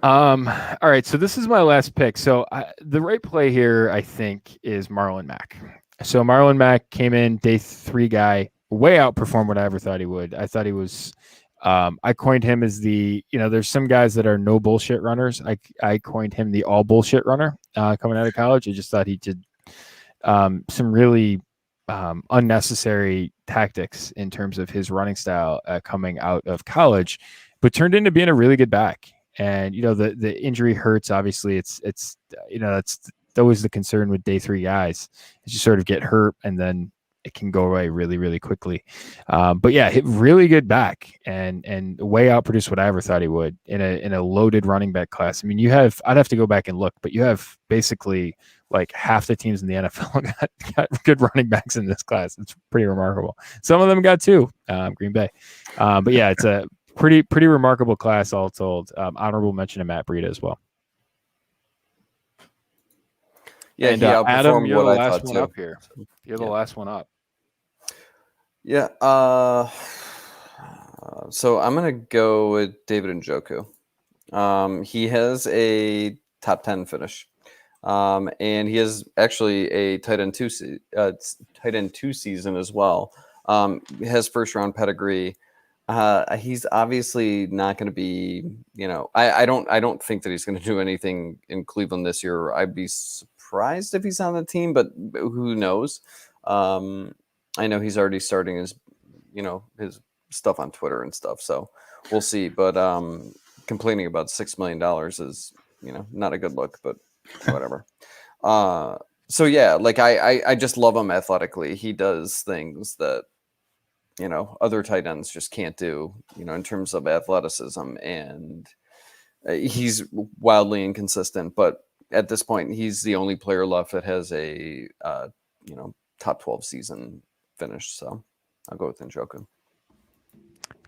Speaker 1: All right, so this is my last pick. So the right play here, I think, is Marlon Mack. So Marlon Mack came in, day 3 guy, way outperformed what I ever thought he would. I thought he was, I coined him as there's some guys that are no bullshit runners. I coined him the all bullshit runner coming out of college. I just thought he did some really unnecessary tactics in terms of his running style coming out of college, but turned into being a really good back. And the injury hurts. Obviously, it's that's always the concern with day 3 guys, is you sort of get hurt and then it can go away really, really quickly. But yeah, hit really good back and way outproduced what I ever thought he would in a loaded running back class. I mean, I'd have to go back and look, but you have basically like half the teams in the NFL got good running backs in this class. It's pretty remarkable. Some of them got 2, Green Bay. But yeah, it's a pretty remarkable class all told. Honorable mention to Matt Breida as well.
Speaker 3: Yeah,
Speaker 1: and Adam, you're the last one up here. You're the last one up.
Speaker 3: Yeah. So I'm gonna go with David Njoku. He has a top 10 finish, and he has actually a tight end 2 season as well. He has first round pedigree. He's obviously not going to be. I don't think that he's going to do anything in Cleveland this year. I'd be surprised if he's on the team, but who knows? I know he's already starting his stuff on Twitter and stuff, so we'll see. But complaining about $6 million is, not a good look, but whatever. So yeah, like I just love him athletically. He does things that, other tight ends just can't do, in terms of athleticism, and he's wildly inconsistent, but at this point, he's the only player left that has a, top 12 season finish. So I'll go with Njoku.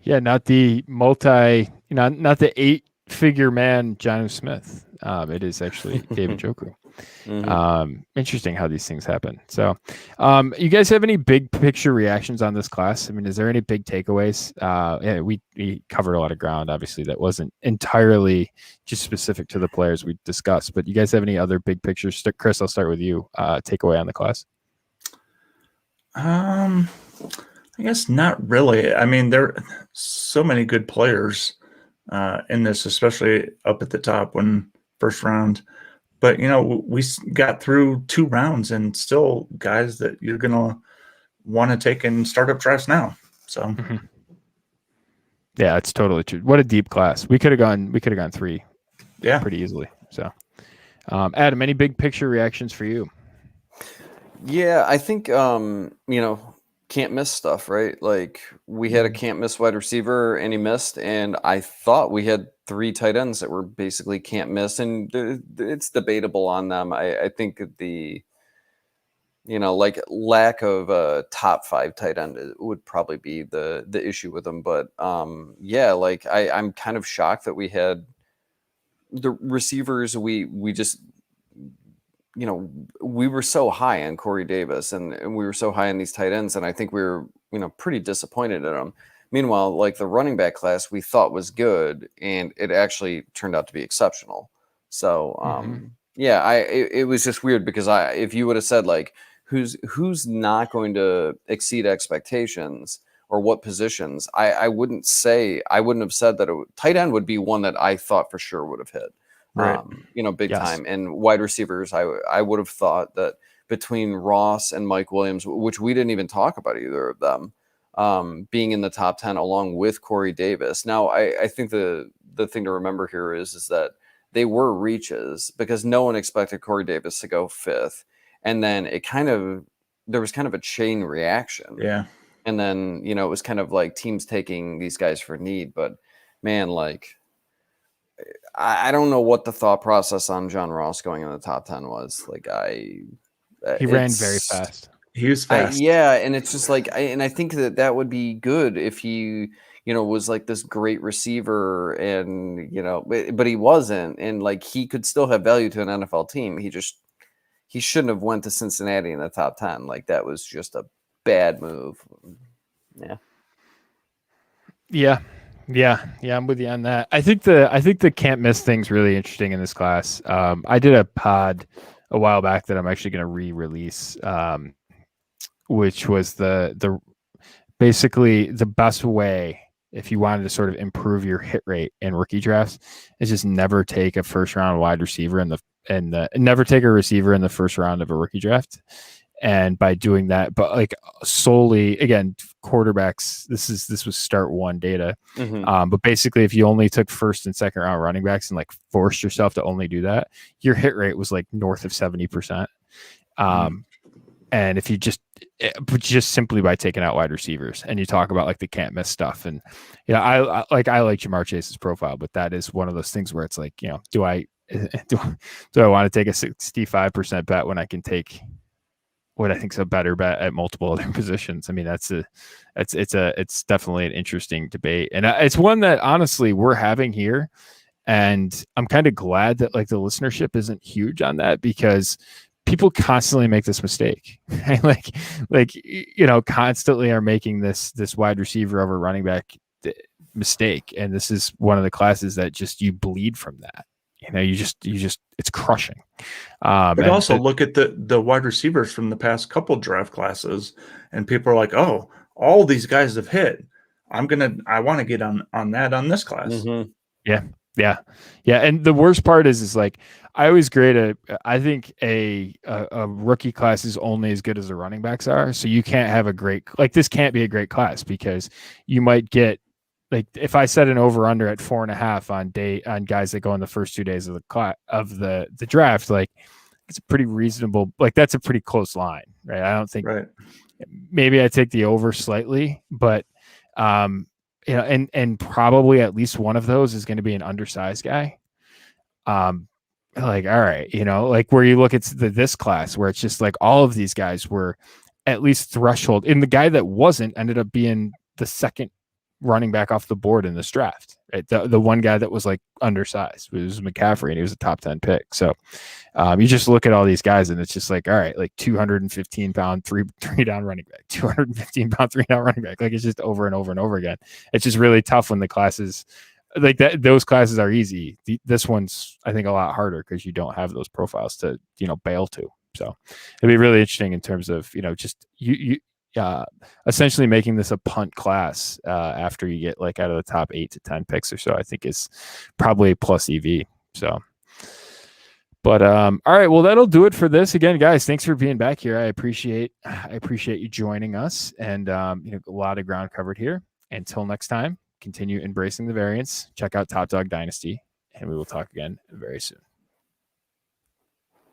Speaker 1: Yeah, not the not the 8-figure man, Jonnu Smith. It is actually David Njoku. Mm-hmm. Interesting how these things happen. So, you guys have any big picture reactions on this class? I mean, is there any big takeaways? Yeah, we covered a lot of ground. Obviously, that wasn't entirely just specific to the players we discussed. But you guys have any other big pictures? Chris, I'll start with you. Takeaway on the class.
Speaker 2: I guess not really. I mean, there are so many good players in this, especially up at the top when first round. But, we got through 2 rounds and still guys that you're going to want to take in startup drafts now. So,
Speaker 1: mm-hmm. Yeah, it's totally true. What a deep class. We could have gone 3 pretty easily. So, Adam, any big picture reactions for you?
Speaker 3: Yeah, I think, can't miss stuff, right? Like we had a can't miss wide receiver and he missed, and I thought we had 3 tight ends that were basically can't miss, and it's debatable on them. I think the lack of a top 5 tight end would probably be the issue with them. But yeah, like I'm kind of shocked that we had the receivers. We just we were so high on Corey Davis and we were so high on these tight ends, and I think we were, pretty disappointed in them. Meanwhile, like the running back class we thought was good, and it actually turned out to be exceptional. So, yeah, it was just weird because if you would have said like who's not going to exceed expectations or what positions, I wouldn't have said that tight end would be one that I thought for sure would have hit.
Speaker 2: Right.
Speaker 3: Big time. And wide receivers, I would have thought that between Ross and Mike Williams, which we didn't even talk about either of them, being in the top 10 along with Corey Davis. Now, I think the thing to remember here is that they were reaches because no one expected Corey Davis to go 5th. And then there was kind of a chain reaction.
Speaker 2: Yeah.
Speaker 3: And then, it was kind of like teams taking these guys for need. But man, like, I don't know what the thought process on John Ross going in the top 10 was. Like
Speaker 1: he ran very fast.
Speaker 2: He was fast.
Speaker 3: Yeah. And it's just like, I think that would be good if he, was like this great receiver and, but he wasn't. And like, he could still have value to an NFL team. He shouldn't have went to Cincinnati in the top 10. Like that was just a bad move. Yeah.
Speaker 1: Yeah. Yeah, I'm with you on that. I think the can't miss thing's really interesting in this class. I did a pod a while back that I'm actually going to re-release, which was the basically the best way if you wanted to sort of improve your hit rate in rookie drafts is just never take a first round wide receiver never take a receiver in the first round of a rookie draft. And by doing that, but like solely again, quarterbacks, this was start one data. But basically if you only took first and second round running backs and like forced yourself to only do that, your hit rate was like north of 70%. And if you just simply by taking out wide receivers, and you talk about like the can't miss stuff, and I like Jamar Chase's profile, but that is one of those things where it's like, do I want to take a 65% bet when I can take what I think is a better bet at multiple other positions? I mean, it's definitely an interesting debate, and it's one that honestly we're having here, and I'm kind of glad that like the listenership isn't huge on that, because people constantly make this mistake, right? like constantly are making this wide receiver over running back mistake, and this is one of the classes that just you bleed from that. You just it's crushing.
Speaker 2: But also look at the wide receivers from the past couple draft classes, and people are like, oh, all these guys have hit. I want to get on this class.
Speaker 1: Yeah. And the worst part is like, I always grade I think a rookie class is only as good as the running backs are. So you can't have this can't be a great class, because you might get, like, if I set an over under at 4.5 on guys that go in the first 2 days of the draft, like it's a pretty reasonable, like that's a pretty close line, right? I don't think maybe I take the over slightly, but and probably at least one of those is going to be an undersized guy. Like, all right, like where you look at this class where it's just like all of these guys were at least threshold, and the guy that wasn't ended up being the second running back off the board in this draft. Right? The one guy that was like undersized was McCaffrey, and he was a top 10 pick. So you just look at all these guys, and it's just like, all right, like 215 pound, three down running back, 215 pound, 3 down running back. Like it's just over and over and over again. It's just really tough when the classes like that. Those classes are easy. This one's, I think, a lot harder because you don't have those profiles to, bail to. So it'd be really interesting in terms of, just you essentially making this a punt class after you get like out of the top 8 to 10 picks or so, I think is probably a plus EV. So, but all right, well, that'll do it for this. Again, guys, thanks for being back here. I appreciate you joining us, and a lot of ground covered here. Until next time, continue embracing the variance. Check out Top Dog Dynasty, and we will talk again very soon.